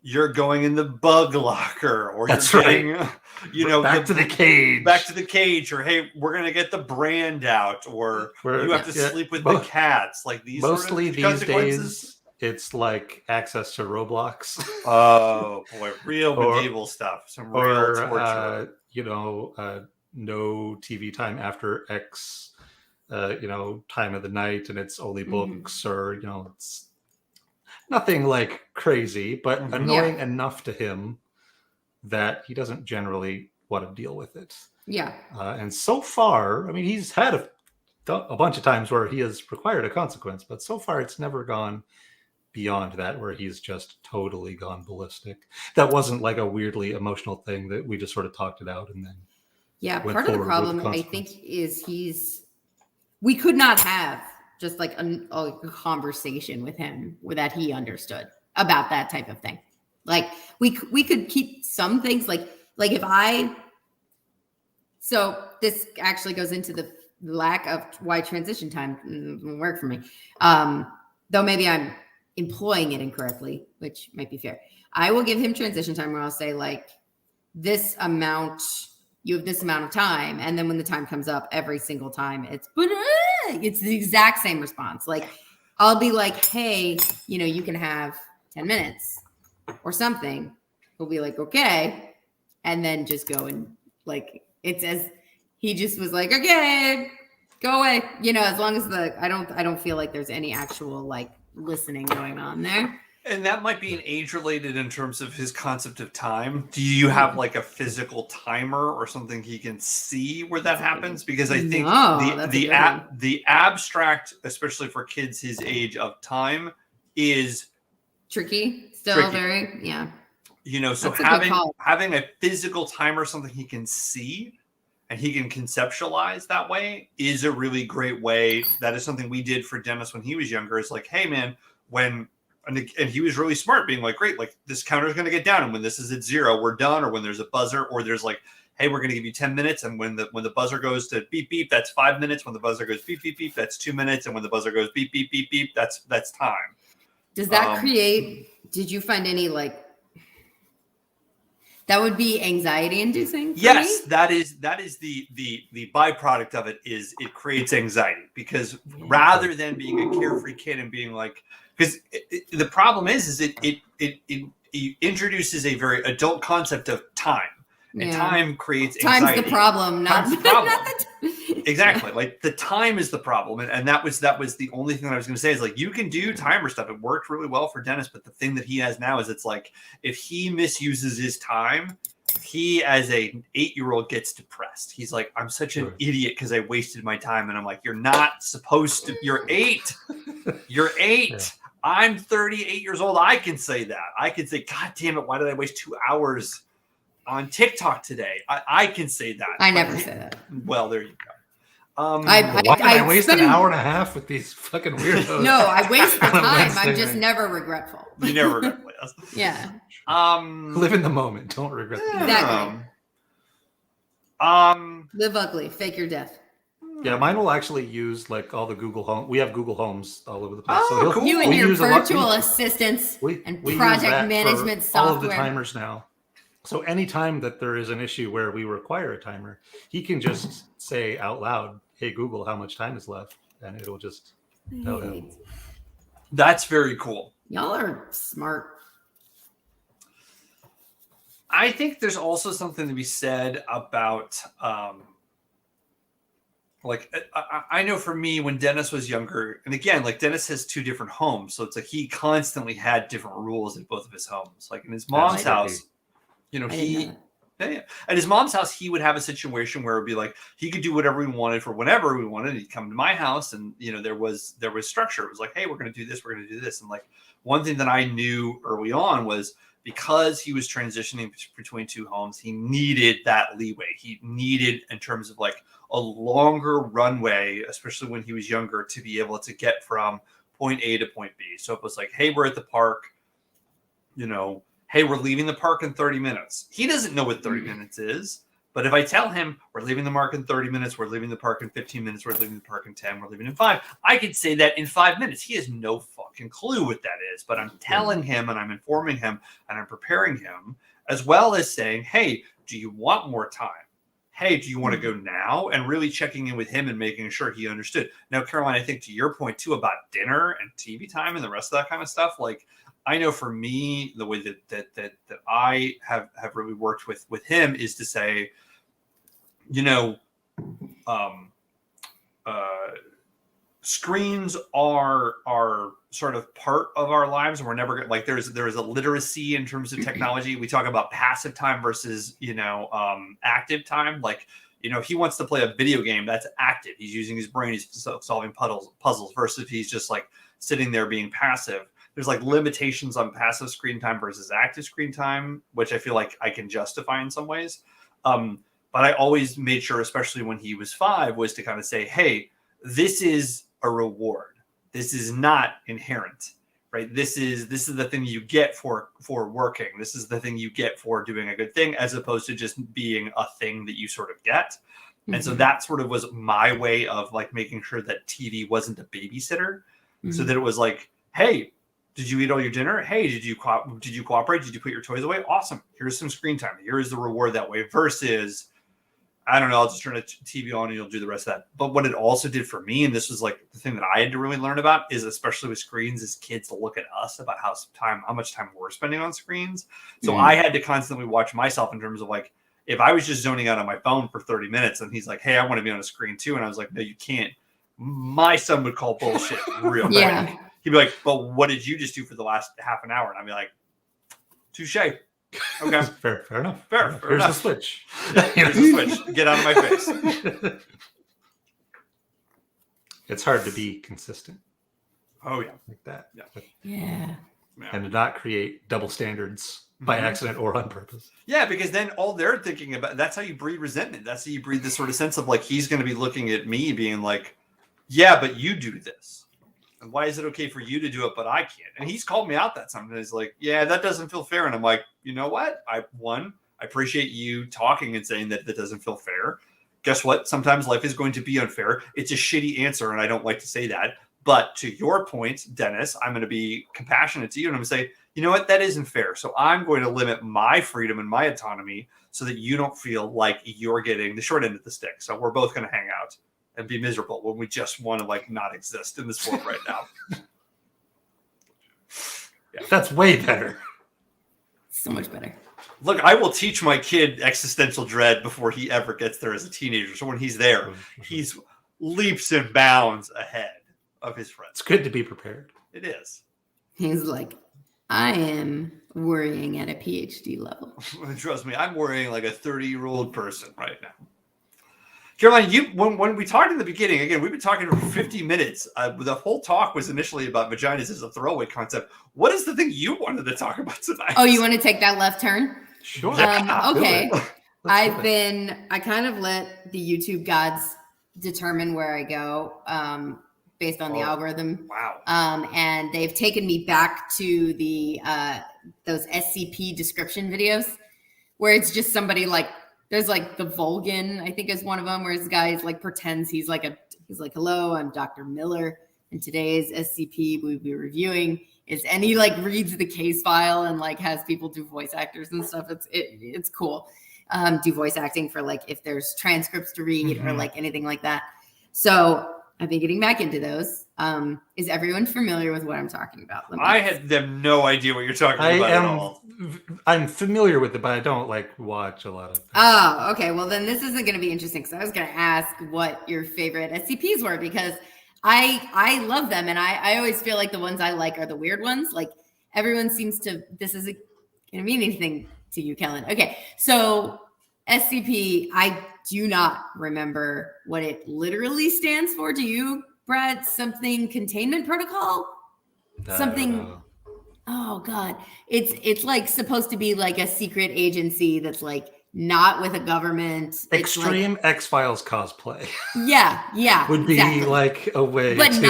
you're going in the bug locker, or that's you're getting, right. Back to the cage, or hey, we're gonna get the brand out, or you have to sleep with the cats. These mostly sort of these days, it's access to Roblox. Oh boy, real medieval stuff. Some real torture. No TV time after X, time of the night, and it's only books, or it's Nothing like crazy, but Mhm. annoying enough to him that he doesn't generally want to deal with it. Yeah. And so far, I mean, he's had a bunch of times where he has required a consequence, but so far it's never gone beyond that where he's just totally gone ballistic. That wasn't like a weirdly emotional thing that we just sort of talked it out and then Yeah. went Part of the forward with problem, I consequence. think, is we could not have just like a conversation with him that he understood about that type of thing. Like we could keep some things like if I, so this actually goes into the lack of why transition time doesn't work for me. Though maybe I'm employing it incorrectly, which might be fair. I will give him transition time where I'll say like this amount, you have this amount of time. And then when the time comes up every single time, it's the exact same response. Like I'll be like, hey, you can have 10 minutes or something. He'll be like, okay. And then just go and like, it's as he just was like, okay, go away. As long as I don't feel like there's any actual like listening going on there. And that might be an age related in terms of his concept of time. Do you have like a physical timer or something he can see where that happens? Because I think the abstract, especially for kids his age, of time is tricky. Still very, yeah. So having a physical timer, something he can see and he can conceptualize that way is a really great way. That is something we did for Dennis when he was younger. It's like, hey man, and he was really smart, being like, great, like this counter is going to get down, and when this is at 0, we're done. Or when there's a buzzer, or there's like, hey, we're going to give you 10 minutes, and when the buzzer goes to beep beep, that's 5 minutes. When the buzzer goes beep beep beep, that's 2 minutes, and when the buzzer goes beep beep beep beep, that's time. Does that create? Did you find any like? That would be anxiety inducing. Yes, that is the byproduct of it. Is it creates anxiety because rather than being a carefree kid and being like, because the problem is it introduces a very adult concept of time, and time creates anxiety. Time's the problem, not the problem. Exactly, like the time is the problem, and that was the only thing that I was going to say is like you can do timer stuff. It worked really well for Dennis, but the thing that he has now is it's like if he misuses his time, he as a 8-year-old gets depressed. He's like, I'm such an idiot because I wasted my time, and I'm like, you're not supposed to. You're 8. You're 8. Yeah. I'm 38 years old. I can say that. I can say, God damn it, why did I waste 2 hours on TikTok today? I can say that. I never say that. Well, there you go. I waste an hour and a half with these fucking weirdos. No, I waste the time. I'm just never regretful. You never regret this. Yeah. Live in the moment. Don't regret it. Exactly. Live ugly. Fake your death. Yeah, mine will actually use like all the Google Home. We have Google Homes all over the place. Oh, cool. You and your virtual assistants and project management software. All of the timers now. So anytime that there is an issue where we require a timer, he can just say out loud, hey, Google, how much time is left? And it'll just tell him. That's very cool. Y'all are smart. I think there's also something to be said about, I know for me, when Dennis was younger, and again, like Dennis has 2 different homes. So it's like he constantly had different rules in both of his homes. Like in his mom's house, at his mom's house, he would have a situation where it would be like he could do whatever he wanted for whenever we wanted. He'd come to my house, and there was structure. It was like, hey, we're going to do this, we're going to do this. And like one thing that I knew early on was because he was transitioning between 2 homes, he needed that leeway. He needed, in terms of like a longer runway, especially when he was younger, to be able to get from point A to point B. So it was like, hey, we're at the park, hey, we're leaving the park in 30 minutes. He doesn't know what 30 minutes is. But if I tell him we're leaving the park in 30 minutes, we're leaving the park in 15 minutes, we're leaving the park in 10, we're leaving in 5, I could say that in 5 minutes. He has no fucking clue what that is. But I'm telling him, and I'm informing him, and I'm preparing him, as well as saying, hey, do you want more time? Hey, do you want to go now? And really checking in with him and making sure he understood. Now, Caroline, I think to your point too about dinner and TV time and the rest of that kind of stuff, like I know for me, the way that I have really worked with him is to say, screens are sort of part of our lives, and we're never like there is a literacy in terms of technology. We talk about passive time versus active time. Like, if he wants to play a video game, that's active. He's using his brain. He's solving puzzles versus if he's just like sitting there being passive. There's like limitations on passive screen time versus active screen time, which I feel like I can justify in some ways. But I always made sure, especially when he was 5, was to kind of say, hey, this is a reward. This is not inherent, right? This is the thing you get for working. This is the thing you get for doing a good thing, as opposed to just being a thing that you sort of get. Mm-hmm. And so that sort of was my way of like making sure that TV wasn't a babysitter. Mm-hmm. So that it was like, hey, did you eat all your dinner? Hey, did you cooperate? Did you put your toys away? Awesome. Here's some screen time. Here is the reward that way versus, I don't know, I'll just turn the TV on and you'll do the rest of that. But what it also did for me, and this was like the thing that I had to really learn about, is especially with screens, is kids look at us about how much time we're spending on screens. So I had to constantly watch myself in terms of like, if I was just zoning out on my phone for 30 minutes and he's like, hey, I want to be on a screen too. And I was like, no, you can't. My son would call bullshit real quick. Yeah. He'd be like, but what did you just do for the last half an hour? And I'd be like, touche. Okay. Fair enough. Fair Here's enough. the switch. Here's the switch. Get out of my face. It's hard to be consistent. Oh, yeah. Like that. Yeah. And to not create double standards by accident or on purpose. Yeah, because then all they're thinking about, that's how you breed resentment. That's how you breed this sort of sense of like, he's going to be looking at me being like, yeah, but you do this. And why is it okay for you to do it, but I can't? And he's called me out that sometimes. He's like, yeah, that doesn't feel fair. And I'm like, you know what? I appreciate you talking and saying that doesn't feel fair. Guess what? Sometimes life is going to be unfair. It's a shitty answer, and I don't like to say that. But to your point, Dennis, I'm going to be compassionate to you, and I'm going to say, you know what? That isn't fair. So I'm going to limit my freedom and my autonomy so that you don't feel like you're getting the short end of the stick. So we're both going to hang out and be miserable when we just want to like not exist in this world right now. Yeah. That's way better. So much better. Look, I will teach my kid existential dread before he ever gets there as a teenager. So when he's there, he's leaps and bounds ahead of his friends. It's good to be prepared. It is. He's like, I am worrying at a PhD level. Trust me, I'm worrying like a 30-year-old person right now. Caroline, when we talked in the beginning, again, we've been talking for 50 minutes. The whole talk was initially about vaginas as a throwaway concept. What is the thing you wanted to talk about tonight? Oh, you want to take that left turn? Sure. Okay. I kind of let the YouTube gods determine where I go based on the algorithm. Wow. And they've taken me back to the those SCP description videos where it's just somebody like, there's like the Vulcan, I think is one of them, where this guy is like pretends he's like, hello, I'm Dr. Miller, and today's SCP we'll be reviewing is, and he like reads the case file and like has people do voice actors and stuff. It's cool. Do voice acting for like if there's transcripts to read or like anything like that. So I've been getting back into those. Is everyone familiar with what I'm talking about? I had no idea what you're talking about at all. I'm familiar with it, but I don't like watch a lot of things. Oh, okay. Well, then this isn't going to be interesting because I was going to ask what your favorite SCPs were because I love them. And I always feel like the ones I like are the weird ones. Like everyone seems to, this isn't going to mean anything to you, Kellen. Okay. So SCP, I do not remember what it literally stands for. Do you, Brad? Something containment protocol? Something. Oh God. It's like supposed to be like a secret agency that's like not with a government. Extreme like, X-Files cosplay. Yeah. Would be exactly. Like a way but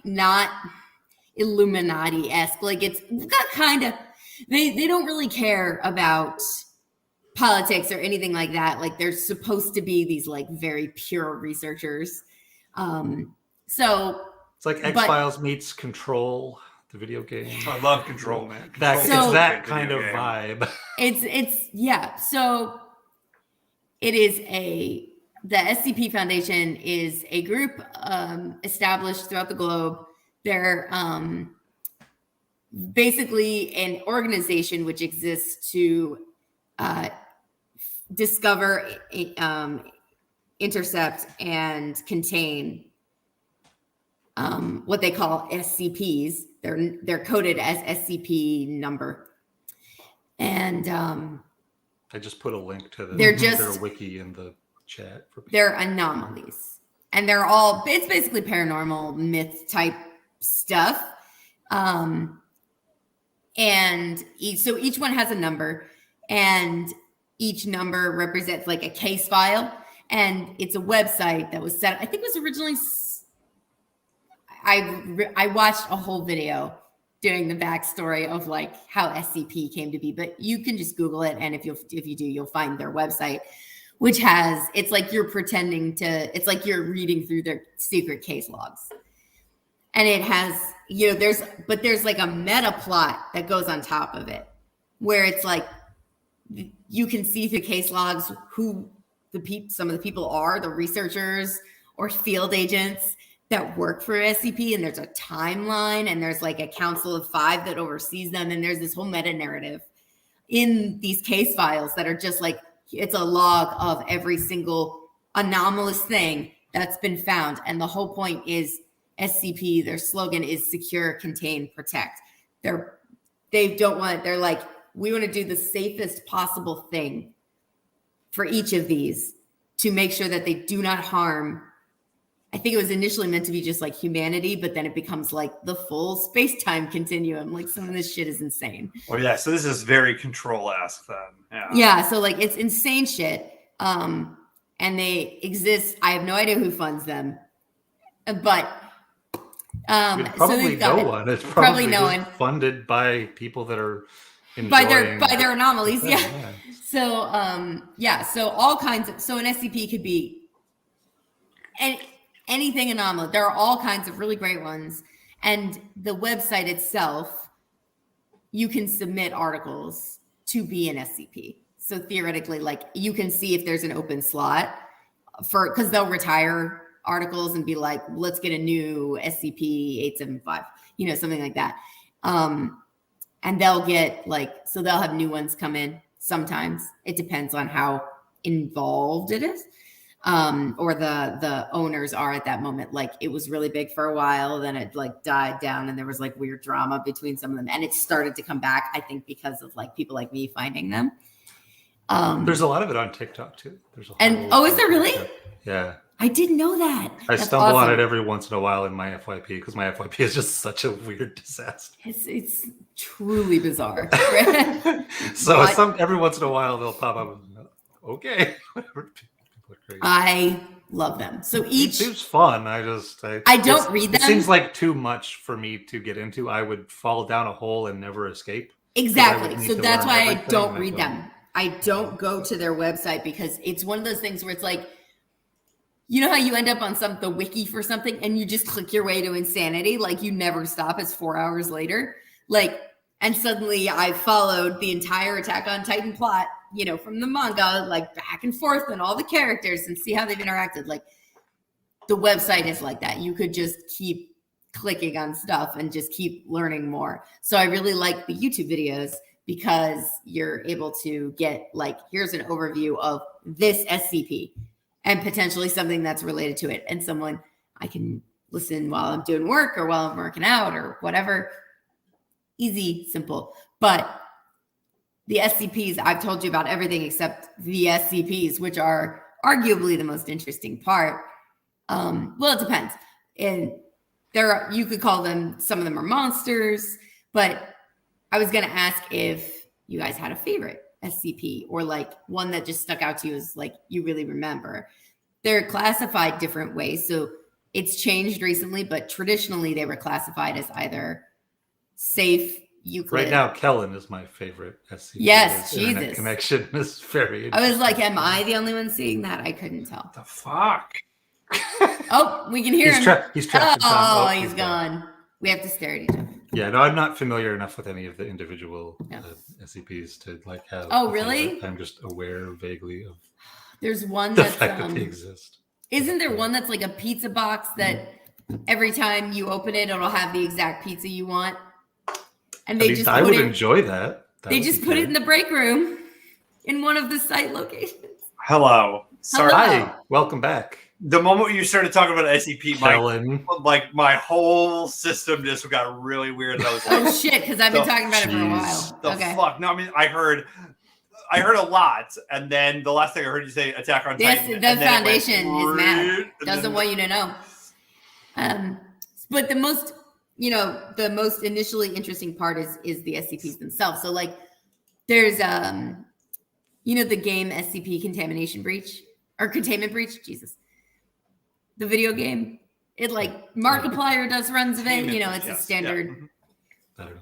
not Illuminati-esque. Like it's got kind of they don't really care about politics or anything like that. Like they're supposed to be these like very pure researchers. So it's like X-Files meets Control, the video game. I love Control, man. It's that kind of vibe. It's yeah. So it is the SCP Foundation is a group established throughout the globe. They're basically an organization which exists to discover, intercept, and contain what they call SCPs. They're coded as SCP number. And I just put a link to their wiki in the chat for people. They're anomalies. And it's basically paranormal myth type stuff. And each one has a number, and each number represents like a case file. And it's a website that was set. I think it was originally. I watched a whole video doing the backstory of like how SCP came to be, but you can just Google it, and if you do, you'll find their website, which it's like you're it's like you're reading through their secret case logs, and it has there's like a meta plot that goes on top of it, where it's like you can see through case logs who some of the people are, the researchers or field agents that work for SCP, and there's a timeline, and there's like a council of 5 that oversees them, and there's this whole meta narrative in these case files that are just like, it's a log of every single anomalous thing that's been found. And the whole point is SCP, their slogan is secure, contain, protect. They're like, we want to do the safest possible thing for each of these to make sure that they do not harm. I think it was initially meant to be just like humanity, but then it becomes like the full space-time continuum. Like, some of this shit is insane. Well, yeah. So this is very Control-esque then. Yeah. So like, it's insane shit. And they exist. I have no idea who funds them, but probably no one. It's probably no one. Funded by people that are enjoying by their anomalies. Yeah. So so all kinds of, so an SCP could be anything anomalous. There are all kinds of really great ones. And the website itself, you can submit articles to be an SCP. So theoretically, like, you can see if there's an open slot because they'll retire articles and be like, let's get a new SCP-875, something like that. And they'll get so they'll have new ones come in sometimes. It depends on how involved it is. Or the owners are at that moment. Like, it was really big for a while, then it like died down, and there was like weird drama between some of them, and it started to come back, I think, because of like people like me finding them. There's a lot of it on TikTok too. Is there really? Yeah, I didn't know that. I stumble on it every once in a while in my FYP, because my FYP is just such a weird disaster. It's truly bizarre. So every once in a while they'll pop up. Okay. I love them. So it seems fun. I don't read them. It seems like too much for me to get into. I would fall down a hole and never escape. Exactly. So that's why I don't read them. I don't go to their website, because it's one of those things where it's like, you know how you end up on the wiki for something and you just click your way to insanity? Like, you never stop. It's 4 hours later. And suddenly I followed the entire Attack on Titan plot, from the manga, like back and forth, and all the characters, and see how they've interacted. Like, the website is like that. You could just keep clicking on stuff and just keep learning more. So I really like the YouTube videos, because you're able to get like, here's an overview of this SCP and potentially something that's related to it. And I can listen while I'm doing work or while I'm working out or whatever. Easy, simple. But the SCPs, I've told you about everything except the SCPs, which are arguably the most interesting part. Well, it depends. And you could call them, some of them are monsters, but I was going to ask if you guys had a favorite SCP, or like one that just stuck out to you as like you really remember. They're classified different ways. So it's changed recently, but traditionally they were classified as either safe, Euclid. Right now, Kellen is my favorite SCP. Yes, His internet connection is very. I was like, am I the only one seeing that? I couldn't tell. What the fuck? Oh, we can hear him. He's trapped. Oh, he's gone. We have to stare at each other. Yeah, no, I'm not familiar enough with any of the individual SCPs to like have. Oh, really? I'm just aware vaguely of. There's one the that's fact that they exist. Isn't there one that's like a pizza box that every time you open it, it'll have the exact pizza you want? And I would enjoy that. They just put it in the break room in one of the site locations. Hello. Sorry. Hi, welcome back. The moment you started talking about SCP, Kellen. my whole system just got really weird. I was like, oh shit, because I've been talking about it for a while. The fuck? No, I mean, I heard a lot, and then the last thing I heard you say, Attack on Titan. The Foundation is mad. Doesn't want you to know. But the most initially interesting part is the SCPs themselves. So like, there's the game SCP Contamination Breach or Containment Breach. Jesus, the video game. It like Markiplier does runs of it. It's a standard. I don't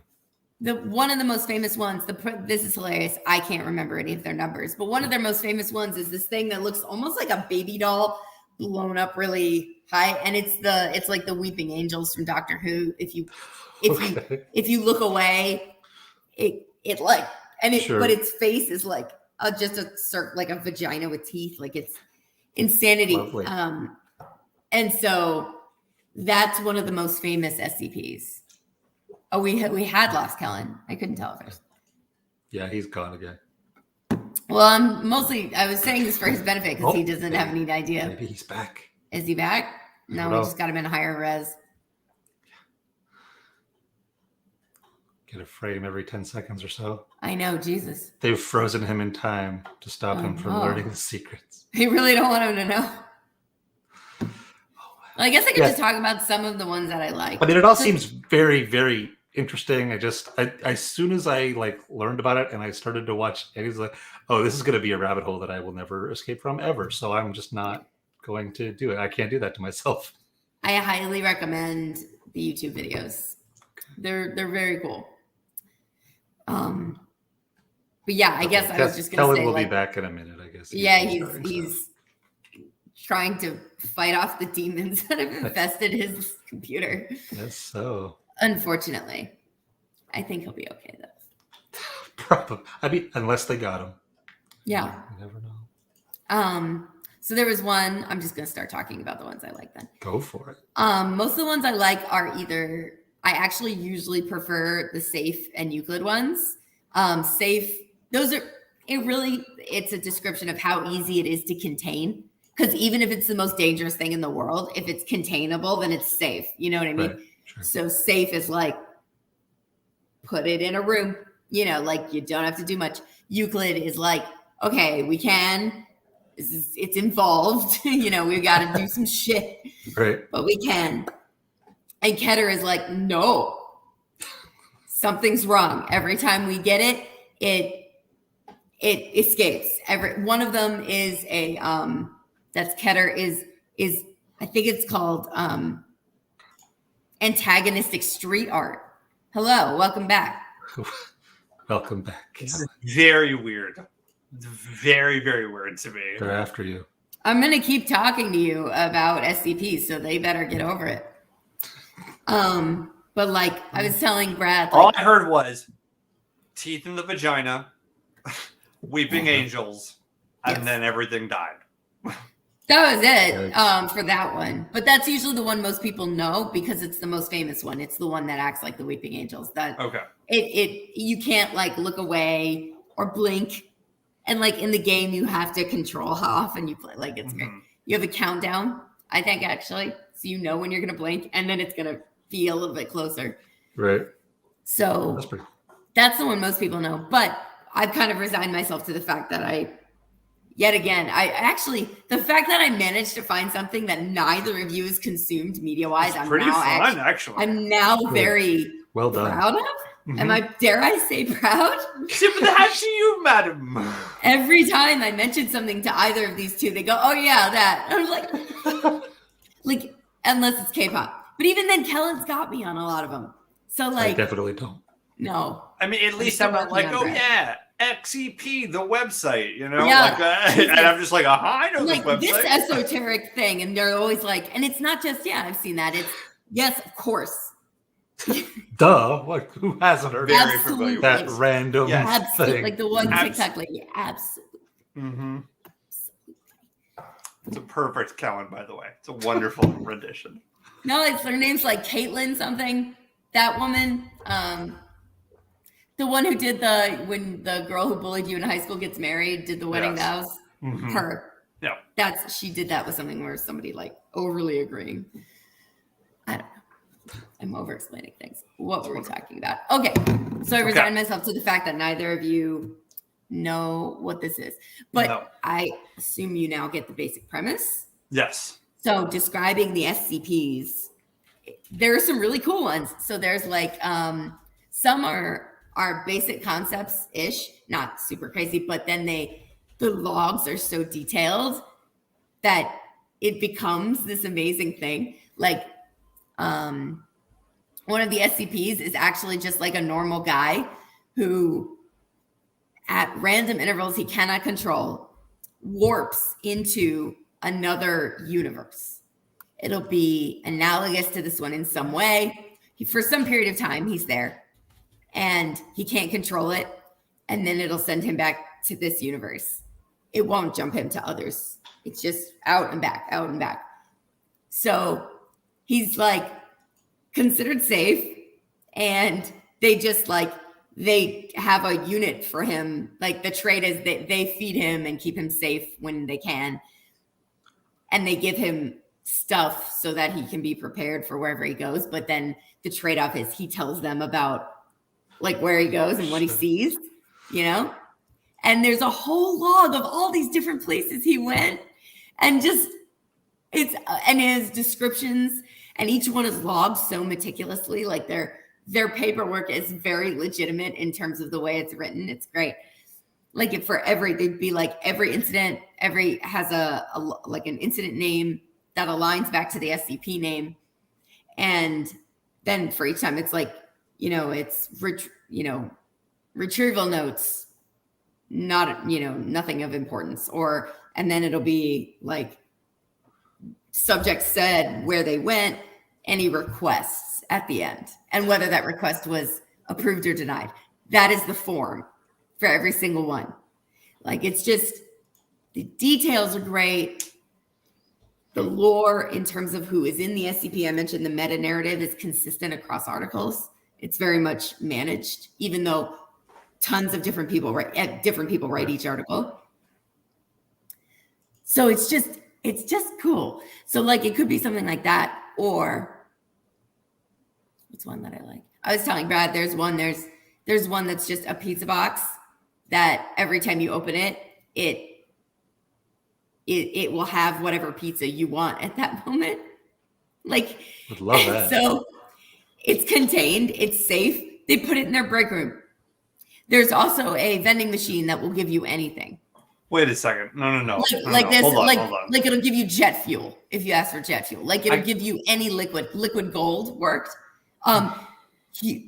know. One of the most famous ones, this is hilarious. I can't remember any of their numbers, but one of their most famous ones is this thing that looks almost like a baby doll blown up really high, and it's like the weeping angels from Doctor Who. If you look away, it like, and it but its face is like just like a vagina with teeth, like it's insanity. Lovely. And so that's one of the most famous SCPs. Oh, we had lost Kellen. I couldn't tell at first. Yeah, he's gone again. Well, mostly I was saying this for his benefit because he doesn't have any idea. Maybe he's back. Is he back? No, we just got him in higher res. Get a frame every 10 seconds or so. I know, Jesus. They've frozen him in time to stop him from learning the secrets. They really don't want him to know. Well, I guess I could just talk about some of the ones that I like. I mean, it all seems very, very interesting. As soon as I like learned about it and I started to watch, and he's like, oh, this is going to be a rabbit hole that I will never escape from ever. So I'm just not going to do it. I can't do that to myself. I highly recommend the YouTube videos. They're very cool. But yeah, I guess I was just going to say, Kellen will be back in a minute, I guess. Yeah, he's trying to fight off the demons that have infested his computer. Yes, so. Unfortunately. I think he'll be okay, though. Probably. I mean, unless they got him. Yeah. You never know. So there was one. I'm just going to start talking about the ones I like then. Go for it. Most of the ones I like are either... I actually usually prefer the Safe and Euclid ones. Safe, those are... It's a description of how easy it is to contain. Because even if it's the most dangerous thing in the world, if it's containable, then it's safe. You know what I mean? Right. Sure. So safe is like, put it in a room. Like you don't have to do much. Euclid is like, okay, we can. It's involved. We've got to do some shit. Right. But we can. And Keter is like, no. Something's wrong. Every time we get it, it escapes. One of them is a that's Keter is I think it's called antagonistic street art. Hello, welcome back. Welcome back. This is very weird. Very, very weird to me. They're after you. I'm gonna keep talking to you about SCP, so they better get over it. But like I was telling Brad, all I heard was teeth in the vagina, weeping angels, and then everything died. That was it for that one. But that's usually the one most people know because it's the most famous one. It's the one that acts like the weeping angels. You can't like look away or blink. And like in the game, you have to control how often you play. Like it's great. You have a countdown, I think, actually. So you know when you're gonna blink, and then it's gonna be a little bit closer. Right. So that's the one most people know. But I've kind of resigned myself to the fact that the fact that I managed to find something that neither of you has consumed media-wise, I'm now very well done. Proud of. Mm-hmm. Dare I say proud? Tip of the hat to you, madam. Every time I mention something to either of these two, they go, oh yeah, that. And I'm like, unless it's K-pop. But even then, Kellen's got me on a lot of them. So like. I definitely don't. No. I mean, at least I'm not like, oh yeah, XEP, the website, Yeah. Like that. And I'm just like, I know this website. This esoteric thing. And they're always like, and it's not just, I've seen that. It's, yes, of course. Duh! Like who hasn't heard absolutely. That random absolutely thing? Like the one TikTok lady, absolutely. Mm-hmm. It's a perfect Kellen, by the way. It's a wonderful rendition. No, her name's like Caitlin something. That woman, the one who did when the girl who bullied you in high school gets married, did the wedding vows. Mm-hmm. Her. Yeah. she did that with something where somebody like overly agreeing. I don't know. I'm over explaining things. What were we talking about? Okay. So I resigned myself to the fact that neither of you know what this is. But I assume you now get the basic premise. Yes. So describing the SCPs, there are some really cool ones. So there's like some are basic concepts ish, not super crazy, but then the logs are so detailed that it becomes this amazing thing. Like one of the SCPs is actually just like a normal guy who at random intervals he cannot control warps into another universe. It'll be analogous to this one in some way. For some period of time he's there and he can't control it, and then it'll send him back to this universe. It won't jump him to others. It's just out and back, out and back. So he's like considered safe, and they just like, they have a unit for him. Like the trait is that they feed him and keep him safe when they can. And they give him stuff so that he can be prepared for wherever he goes. But then the trade-off is he tells them about like where he goes and what he sees, you know? And there's a whole log of all these different places he went, and just and his descriptions, and each one is logged so meticulously. Like their paperwork is very legitimate in terms of the way it's written. It's great. Like they'd be like every incident, has a like an incident name that aligns back to the SCP name. And then for each time it's like, it's retrieval notes, not, nothing of importance, and then it'll be like subject said where they went, any requests at the end, and whether that request was approved or denied. That is the form for every single one. Like, it's just, the details are great. The lore in terms of who is in the SCP, I mentioned the meta narrative is consistent across articles. It's very much managed, even though tons of different people write each article. So it's just cool. So like, it could be something like that, or what's one that I like? I was telling Brad, there's one that's just a pizza box that every time you open it, it will have whatever pizza you want at that moment. Like, I'd love that. So it's contained, it's safe. They put it in their break room. There's also a vending machine that will give you anything. Wait a second. No. Like this, Hold on. Like it'll give you jet fuel if you ask for jet fuel. Like it'll give you any liquid. Liquid gold worked.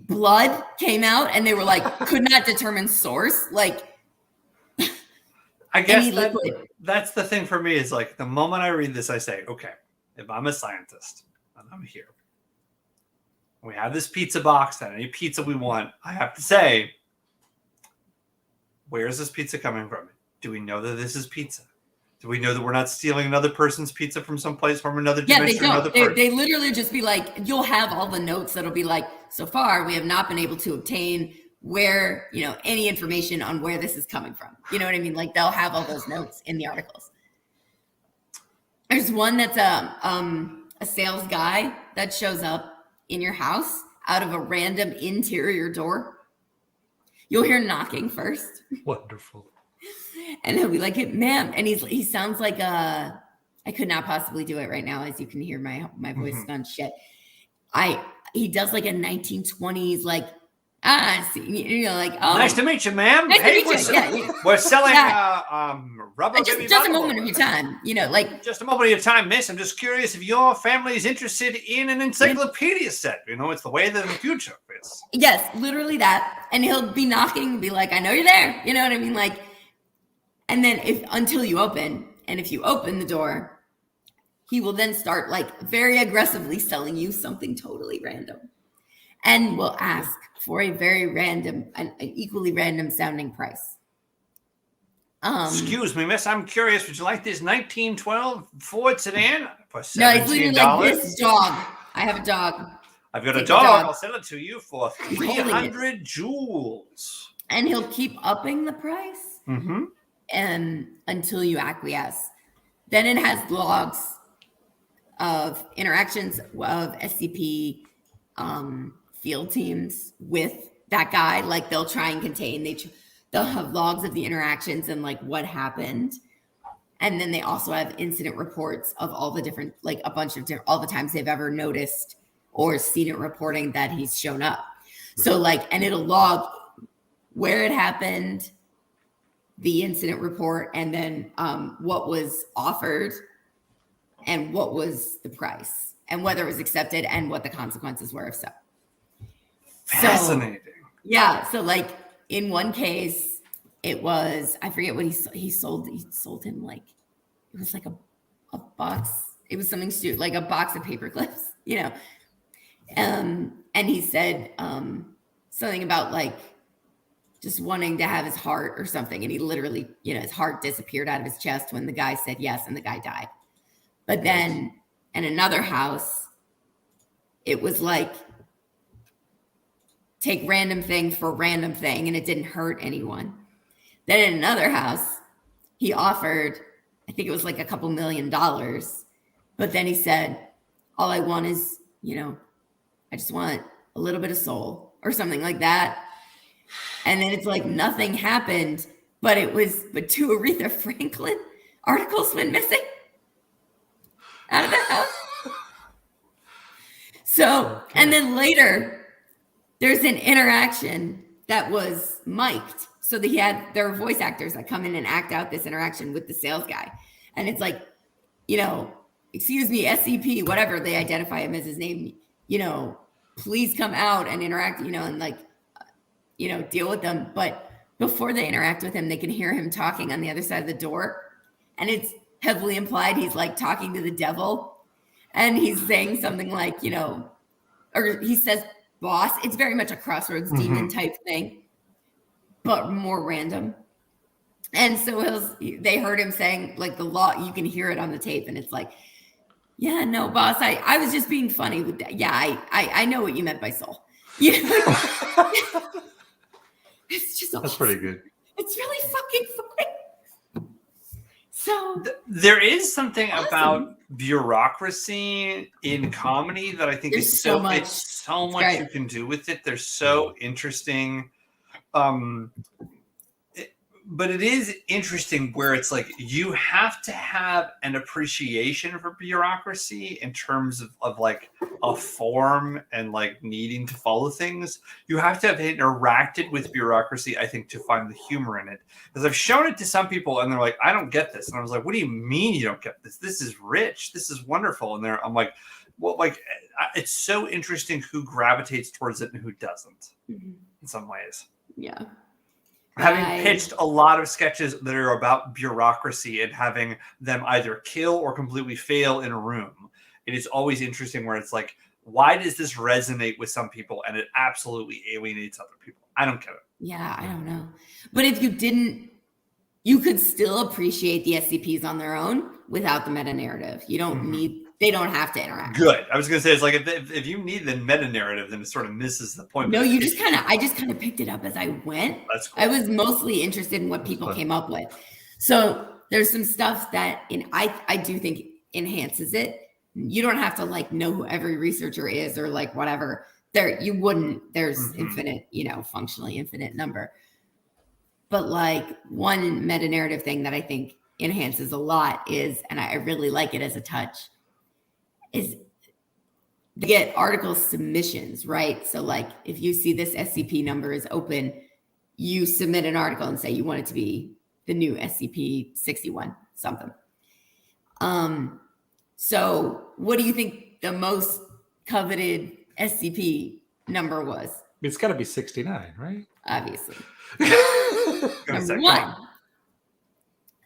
Blood came out, and they were like, could not determine source. Like, I guess that's the thing for me, is like, the moment I read this, I say, okay, if I'm a scientist and I'm here, we have this pizza box, and any pizza we want, I have to say, where is this pizza coming from? Do we know that this is pizza? Do we know that we're not stealing another person's pizza from someplace, from another dimension? Yeah, they don't. They literally just be like, you'll have all the notes that'll be like, so far we have not been able to obtain where, any information on where this is coming from. You know what I mean? Like, they'll have all those notes in the articles. There's one that's a sales guy that shows up in your house out of a random interior door. You'll hear knocking first. Wonderful. And he'll be like, hey, ma'am. And he sounds like I could not possibly do it right now, as you can hear my voice gone shit. He does like a 1920s, like, like, oh, nice to meet you, ma'am. Nice to meet you. We're selling rubber. Just a moment of your time, like, just a moment of your time, miss. I'm just curious if your family is interested in an encyclopedia set. It's the way of the future. Yes, literally that. And he'll be knocking and be like, I know you're there. You know what I mean? Like, and then until you open, and if you open the door, he will then start like very aggressively selling you something totally random, and will ask for a very random, an equally random sounding price. Excuse me, miss, I'm curious. Would you like this 1912 Ford sedan for $17? No, it's literally like this dog. I have a dog. I've got a dog. I'll sell it to you for 300 jewels. And he'll keep upping the price until you acquiesce. Then it has logs of interactions of SCP field teams with that guy. Like they'll try and contain. They'll have logs of the interactions and like what happened. And then they also have incident reports of all the different, like a bunch of different, all the times they've ever noticed or seen it reporting that he's shown up. So like, and it'll log where it happened, the incident report, and then what was offered and what was the price and whether it was accepted and what the consequences were if so. Fascinating. So, yeah. So like in one case, it was, I forget what he sold him, like, it was like a box. It was something stupid, like a box of paper clips, you know? And he said something about like just wanting to have his heart or something. And he literally, you know, his heart disappeared out of his chest when the guy said yes and the guy died. But then in another house, it was like, take random thing for random thing, and it didn't hurt anyone. Then in another house, he offered, I think it was like a couple $1 million, but then he said, all I want is, you know, I just want a little bit of soul or something like that. And then it's like nothing happened, but two Aretha Franklin articles went missing out of the house. So, and then later, there's an interaction that was mic'd. So that there are voice actors that come in and act out this interaction with the sales guy. And it's like, you know, excuse me, SCP, whatever they identify him as his name, you know, please come out and interact, you know, and like, you know, deal with them. But before they interact with him, they can hear him talking on the other side of the door. And it's heavily implied he's like talking to the devil. And he's saying something like, you know, or he says, boss. It's very much a Crossroads demon type thing, but more random. And so they heard him saying like the law, you can hear it on the tape. And it's like, yeah, no, boss, I was just being funny with that. Yeah, I know what you meant by soul. You know? It's just that's pretty good. It's really fucking funny. So there is something about bureaucracy in comedy that I think is so much you can do with it. They're so interesting. But it is interesting where it's like you have to have an appreciation for bureaucracy in terms of like a form and like needing to follow things. You have to have interacted with bureaucracy, I think, to find the humor in it. Because I've shown it to some people and they're like, I don't get this. And I was like, what do you mean you don't get this? This is rich. This is wonderful. And I'm like, well, like, it's so interesting who gravitates towards it and who doesn't in some ways. Yeah. Having pitched a lot of sketches that are about bureaucracy and having them either kill or completely fail in a room, it is always interesting where it's like, why does this resonate with some people and it absolutely alienates other people? I don't get it. Yeah, I don't know. But if you didn't, you could still appreciate the SCPs on their own without the meta narrative. You don't need, they don't have to interact. Good. I was going to say, it's like if you need the meta narrative, then it sort of misses the point. No, I just kind of picked it up as I went. That's cool. I was mostly interested in what people came up with. So there's some stuff that I do think enhances it. You don't have to like know who every researcher is or like whatever. There's infinite, you know, functionally infinite number. But like one meta narrative thing that I think enhances a lot is, and I really like it as a touch, is to get article submissions, right? So like if you see this SCP number is open, you submit an article and say you want it to be the new SCP-61 something. So what do you think the most coveted SCP number was? It's got to be 69, right? Obviously. Number one.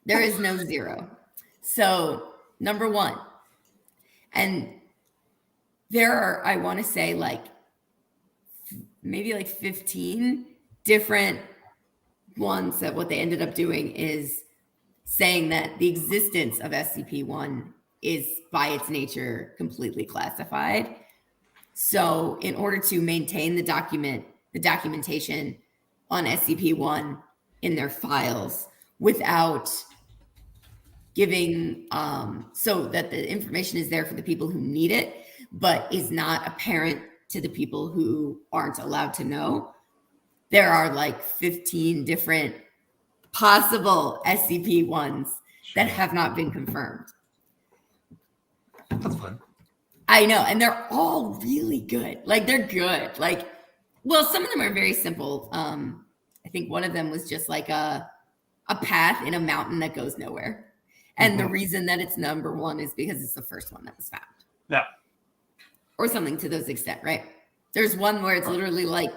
There is no 0. So number 1. And there are, I want to say like maybe like 15 different ones that what they ended up doing is saying that the existence of SCP-1 is by its nature completely classified. So in order to maintain the documentation on SCP-1 in their files without giving so that the information is there for the people who need it, but is not apparent to the people who aren't allowed to know. There are like 15 different possible SCP-1s that have not been confirmed. That's fun. I know, and they're all really good. Like, they're good. Like, well, some of them are very simple. I think one of them was just like a path in a mountain that goes nowhere. And the reason that it's number 1 is because it's the first one that was found. Yeah. Or something to those extent, right? There's one where it's literally like,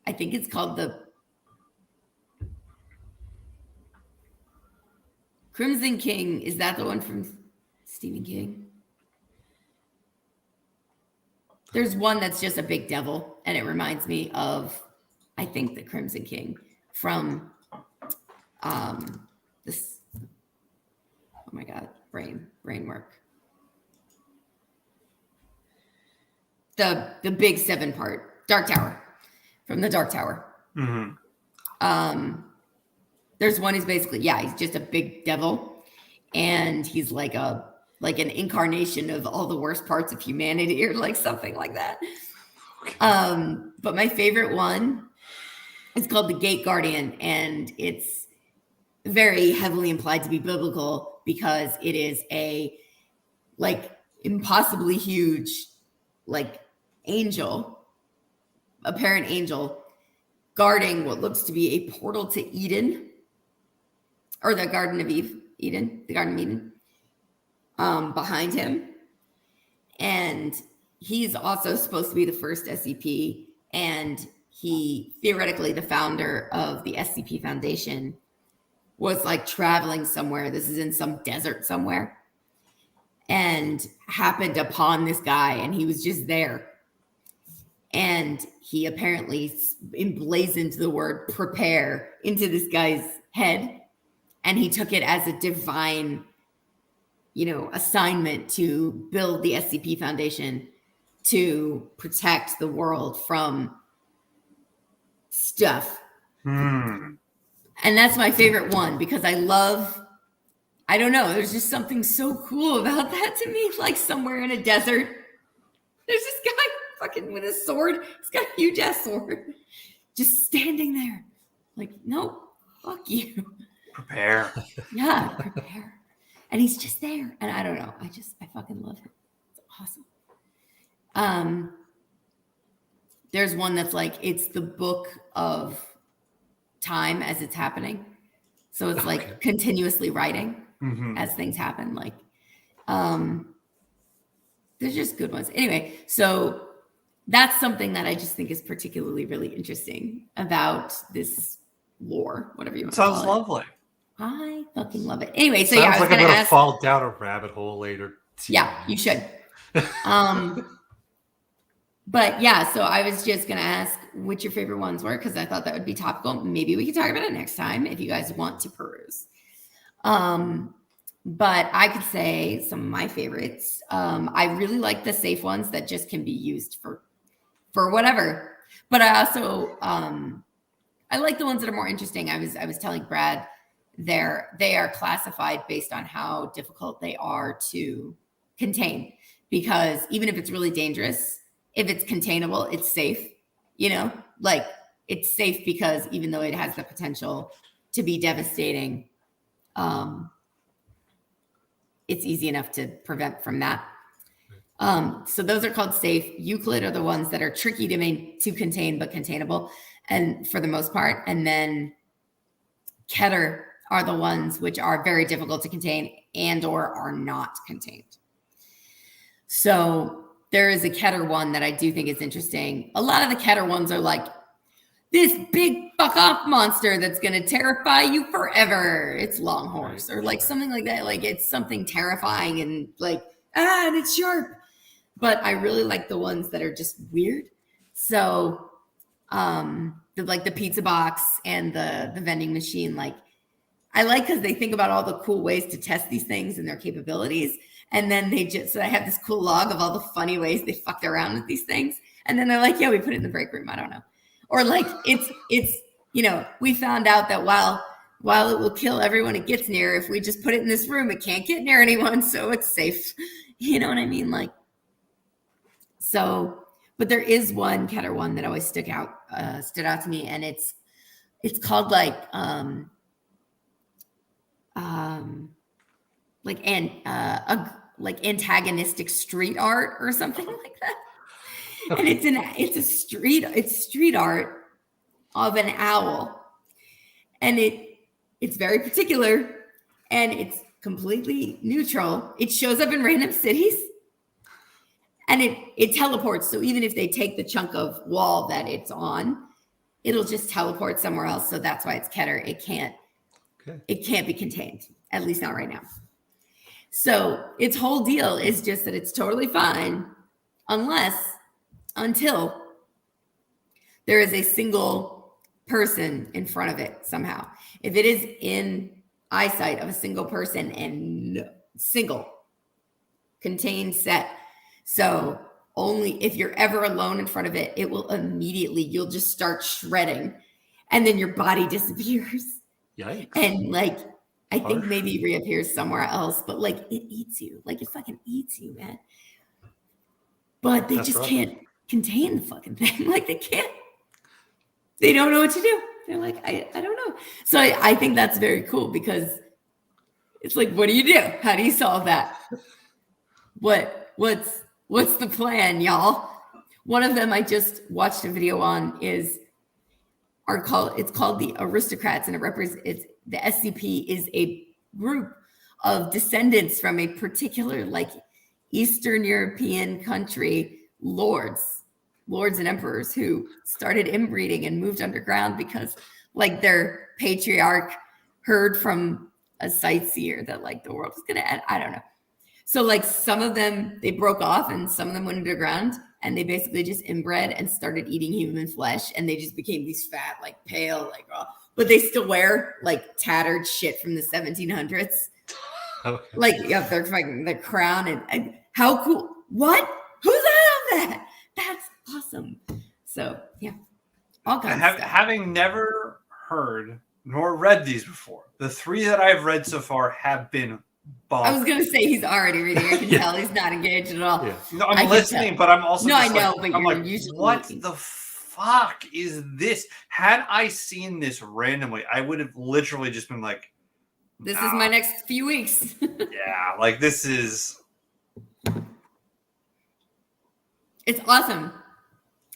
I think it's called the Crimson King. Is that the one from Stephen King? There's one that's just a big devil, and it reminds me of, I think, the Crimson King from this. Oh my God, brain work. The big 7-part Dark Tower, from the Dark Tower. There's one who's basically, he's just a big devil, and he's like an incarnation of all the worst parts of humanity, or like something like that. Okay. But my favorite one is called the Gate Guardian, and it's very heavily implied to be biblical because it is a like impossibly huge like angel, apparent angel, guarding what looks to be a portal to Eden, or the Garden of Eden, behind him. And he's also supposed to be the first SCP, and he, theoretically, the founder of the SCP Foundation, was like traveling somewhere. This is in some desert somewhere, and happened upon this guy, and he was just there. And he apparently emblazoned the word prepare into this guy's head, and he took it as a divine, assignment to build the SCP Foundation to protect the world from stuff. And that's my favorite one because I don't know, there's just something so cool about that to me. Like, somewhere in a desert, there's this guy fucking with a sword. He's got a huge ass sword, just standing there. Like, no, fuck you. Prepare. Yeah, prepare. And he's just there. And I don't know. I fucking love it. It's awesome. There's one that's like, it's the book of time as it's happening. So it's like continuously writing as things happen. Like, there's just good ones. Anyway, so that's something that I just think is particularly really interesting about this lore, whatever you want to call it. Sounds lovely. I fucking love it. Anyway, so Sounds I was like I'm gonna ask, fall down a rabbit hole later. Yeah, you should. But yeah, so I was just gonna ask what your favorite ones were because I thought that would be topical. Maybe we could talk about it next time if you guys want to peruse. But I could say some of my favorites. I really like the safe ones that just can be used for whatever. But I also I like the ones that are more interesting. I was telling Brad they are classified based on how difficult they are to contain, because even if it's really dangerous, if it's containable, it's safe, like it's safe because even though it has the potential to be devastating, it's easy enough to prevent from that. So those are called safe. Euclid are the ones that are tricky to contain, but containable, and for the most part. And then Keter are the ones which are very difficult to contain and or are not contained. So there is a Keter one that I do think is interesting. A lot of the Keter ones are like this big fuck off monster that's going to terrify you forever. It's Longhorse or like something like that. Like, it's something terrifying and like, and it's sharp. But I really like the ones that are just weird. So the pizza box and the vending machine, like, I like because they think about all the cool ways to test these things and their capabilities. And then I have this cool log of all the funny ways they fucked around with these things. And then they're like, yeah, we put it in the break room. I don't know. Or like, it's we found out that while while it will kill everyone it gets near, if we just put it in this room, it can't get near anyone, so it's safe. You know what I mean? Like, so, but there is one Keter one that always stood out to me, and it's called like antagonistic street art or something like that. And it's street art of an owl, and it's very particular, and it's completely neutral. It shows up in random cities, and it teleports. So even if they take the chunk of wall that it's on, it'll just teleport somewhere else. So that's why it's Keter. It can't be contained, at least not right now. So its whole deal is just that it's totally fine until there is a single person in front of it somehow. If it is in eyesight of a single person and single contained set, so only if you're ever alone in front of it, it will immediately, you'll just start shredding, and then your body disappears. Yikes. And like, I think maybe reappears somewhere else, but like it eats you. Like it fucking eats you, man. But they can't contain the fucking thing. Like they don't know what to do. They're like, I don't know. So I think that's very cool, because it's like, what do you do? How do you solve that? What's the plan, y'all? One of them I just watched a video on it's called the Aristocrats, and it's the SCP is a group of descendants from a particular like Eastern European country, lords and emperors who started inbreeding and moved underground because like their patriarch heard from a sightseer that like the world was going to end. I don't know. So like some of them, they broke off and some of them went underground, and they basically just inbred and started eating human flesh. And they just became these fat, like pale, like, but they still wear like tattered shit from the 1700s. Okay. Like, yeah, they're fucking the crown and how cool. What? Who's out of that? That's awesome. So yeah, all kinds of stuff. Having never heard nor read these before, the three that I've read so far have been bonkers. I was going to say he's already reading. I can tell he's not engaged at all. Yeah. No, I'm listening, but I'm also I know, but I'm you're like, usually what looking. the fuck is this? Had I seen this randomly, I would have literally just been like, this is my next few weeks. Yeah, like this is. It's awesome.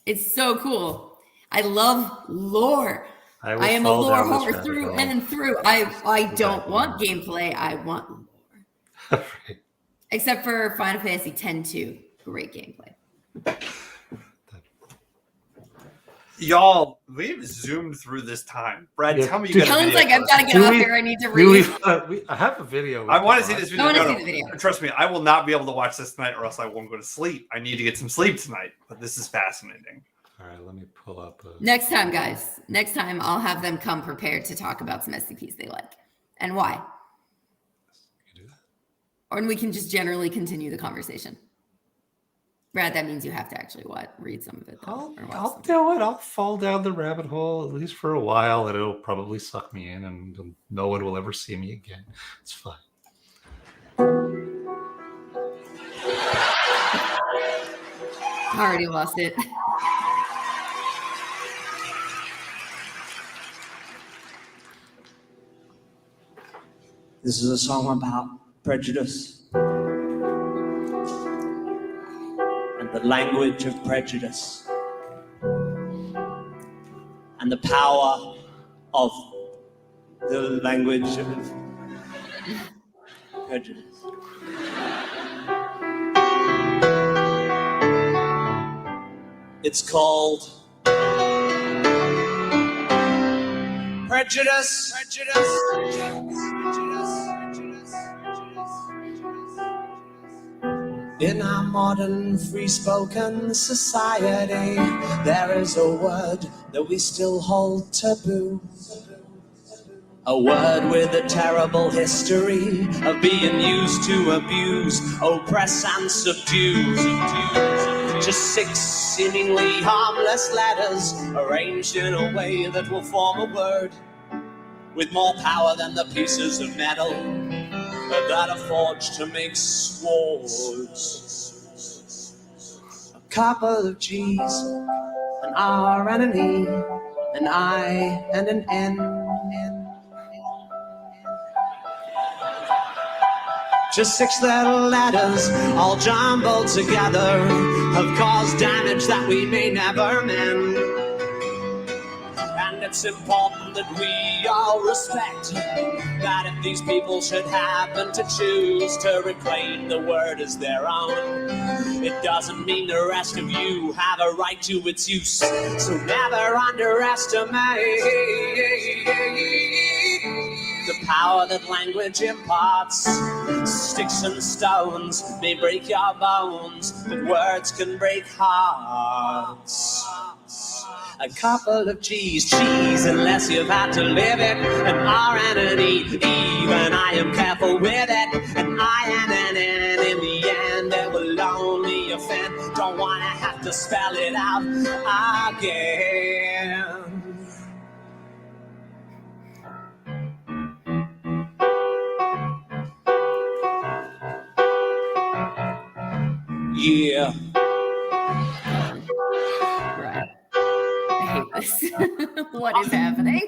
It's so cool. I love lore. I am a lore whore through and through. I don't want gameplay. I want lore. Right. Except for Final Fantasy X-2. Great gameplay. Y'all, we've zoomed through this time. Brad, tell me you got Kellen's like, I've got to get off here. I need to read. I have a video. I want to see this video. I want to see the video. Trust me, I will not be able to watch this tonight, or else I won't go to sleep. I need to get some sleep tonight. But this is fascinating. All right, let me pull up. Next time, guys. Next time, I'll have them come prepared to talk about some SCPs they like and why. You do that. Or we can just generally continue the conversation. Brad, that means you have to actually read some of it. I'll do it. I'll fall down the rabbit hole, at least for a while, and it'll probably suck me in, and no one will ever see me again. It's fine. I already lost it. This is a song about prejudice and the language of prejudice and the power of the language of prejudice. It's called Prejudice. In our modern free-spoken society, there is a word that we still hold taboo. A word with a terrible history of being used to abuse, oppress and subdue. Just 6 seemingly harmless letters arranged in a way that will form a word. with more power than the pieces of metal that are forged to make swords. A couple of G's, an R and an E, an I and an N. Just 6 little letters, all jumbled together, have caused damage that we may never mend. And it's important that we all respect that if these people should happen to choose to reclaim the word as their own, it doesn't mean the rest of you have a right to its use. So never underestimate the power that language imparts. Sticks and stones may break your bones, but words can break hearts. A couple of G's, cheese, unless you've had to live it. An R and an E, even I am careful with it. An I and an N, in the end it will only offend. Don't wanna have to spell it out again. Yeah. Right. I hate this. What is happening?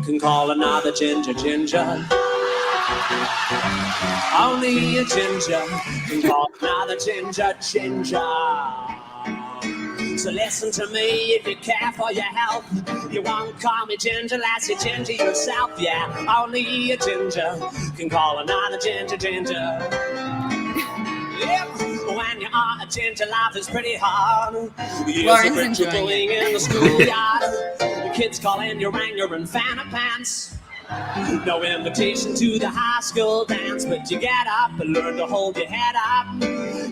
Can call another ginger. Only a ginger can call another ginger. So listen to me if you care for your health. You won't call me ginger unless you're ginger yourself. Yeah, only a ginger can call another ginger. Yep. When you are a ginger, life is pretty hard. Years of ritualing in the schoolyard. The kids calling your anger and fanny pants. No invitation to the high school dance, but you get up and learn to hold your head up.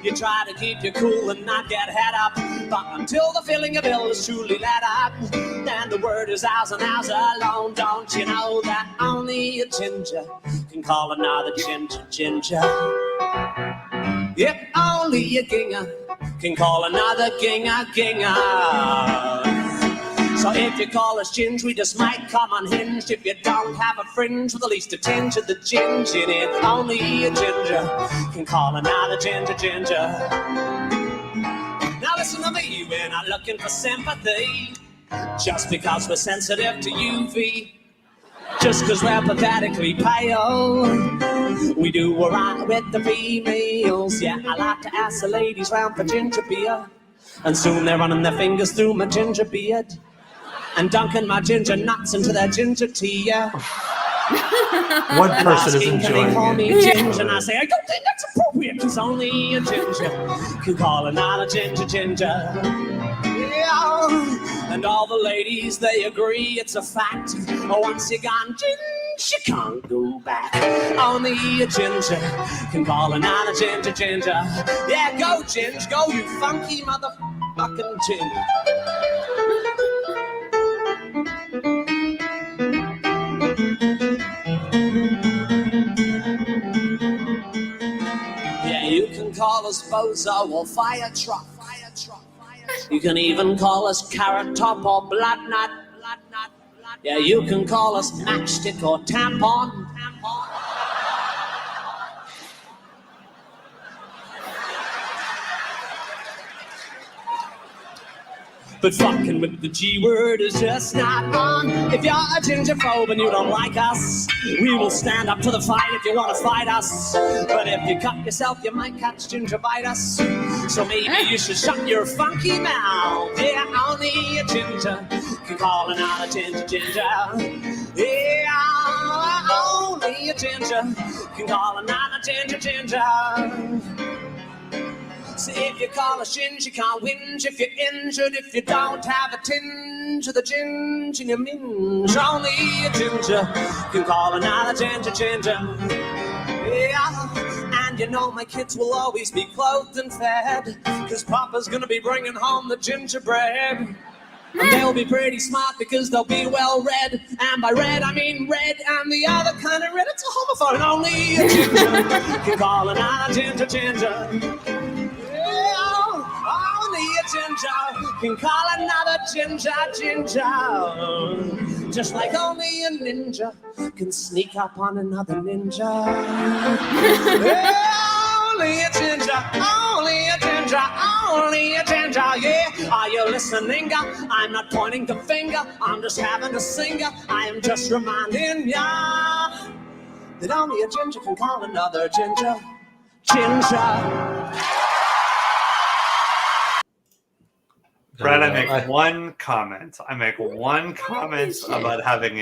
You try to keep your cool and not get head up, but until the feeling of ill is truly let up, then the word is ours and ours alone. Don't you know that only a ginger can call another ginger? Yep, only a ginger can call another ginger. So if you call us ginger, we just might come unhinged. If you don't have a fringe with at least a tinge of the ginger in it, only a ginger can call another ginger. Now listen to me, we're not looking for sympathy just because we're sensitive to UV. Just because we're pathetically pale, we do alright with the females. Yeah, I like to ask the ladies round for ginger beer, and soon they're running their fingers through my ginger beard and dunking my ginger nuts into their ginger tea. Yeah. One person is Can they enjoying call me it. ginger? And I say, I don't think that's appropriate, because only a ginger can call another ginger. Yeah. And all the ladies, they agree it's a fact. Once you're gone ginger, you can't go back. Only a ginger can call another ginger. Yeah, go ginger, go you funky motherfucking ginger. Yeah, you can call us bozo or fire truck. You can even call us carrot top or blood nut. Yeah, you can call us matchstick or tampon. But fucking with the G word is just not on. If you're a gingerphobe and you don't like us, we will stand up to the fight if you want to fight us. But if you cut yourself, you might catch gingivitis. So maybe you should shut your funky mouth. Yeah, only a ginger can call another ginger. Yeah, only a ginger can call another ginger. So if you call us ginger, you can't whinge if you're injured. If you don't have a tinge of the ginger in your minge, only a ginger can call another ginger. Yeah, and you know my kids will always be clothed and fed, 'cause Papa's gonna be bringing home the gingerbread. And they'll be pretty smart because they'll be well read. And by red, I mean red and the other kind of red. It's a homophone. Only a ginger can call another ginger. Only a ginger can call another ginger. just like only a ninja can sneak up on another ninja. Only a ginger, only a ginger, only a ginger, yeah. Are you listening? I'm not pointing the finger, I'm just having a singer. I am just reminding ya that only a ginger can call another ginger. Brad, I make one comment. I make one comment about having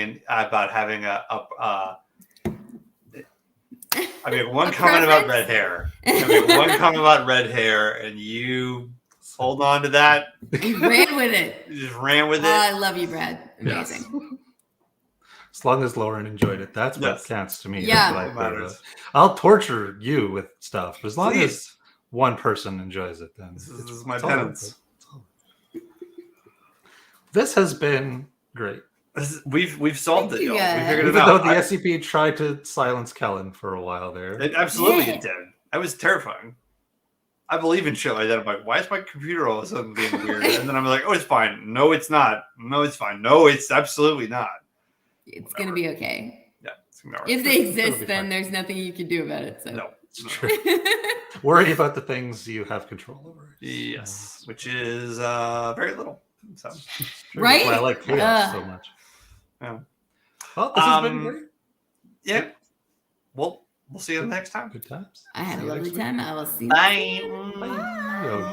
I make one comment about red hair. I make one comment about red hair, and you hold on to that. You ran with it. You just ran with it. I love you, Brad. Amazing. Yes. As long as Lauren enjoyed it, that's what counts to me. Yeah. That's what I I'll torture you with stuff, but as long Please. as one person enjoys it, then This is my penance. This has been great. We've solved it, y'all. We figured Even it though out. the SCP tried to silence Kellen for a while there. It absolutely did. That was terrifying. I believe in shit like that. I'm like, why is my computer all of a sudden being weird? And then I'm like, oh, it's fine. No, it's not. No, it's fine. No, it's absolutely not. It's going to be okay. Yeah. It's gonna be all If right. they exist, fine. then there's nothing you can do about it. So. No. It's true. Worry about the things you have control over. Yes, which is very little. So. Right? That's why I like chaos so much. Yeah. Well, this has been great. Yeah. Well, we'll see you next time. Good times. I had See a you lovely next week. time. I will see you. Bye. Bye.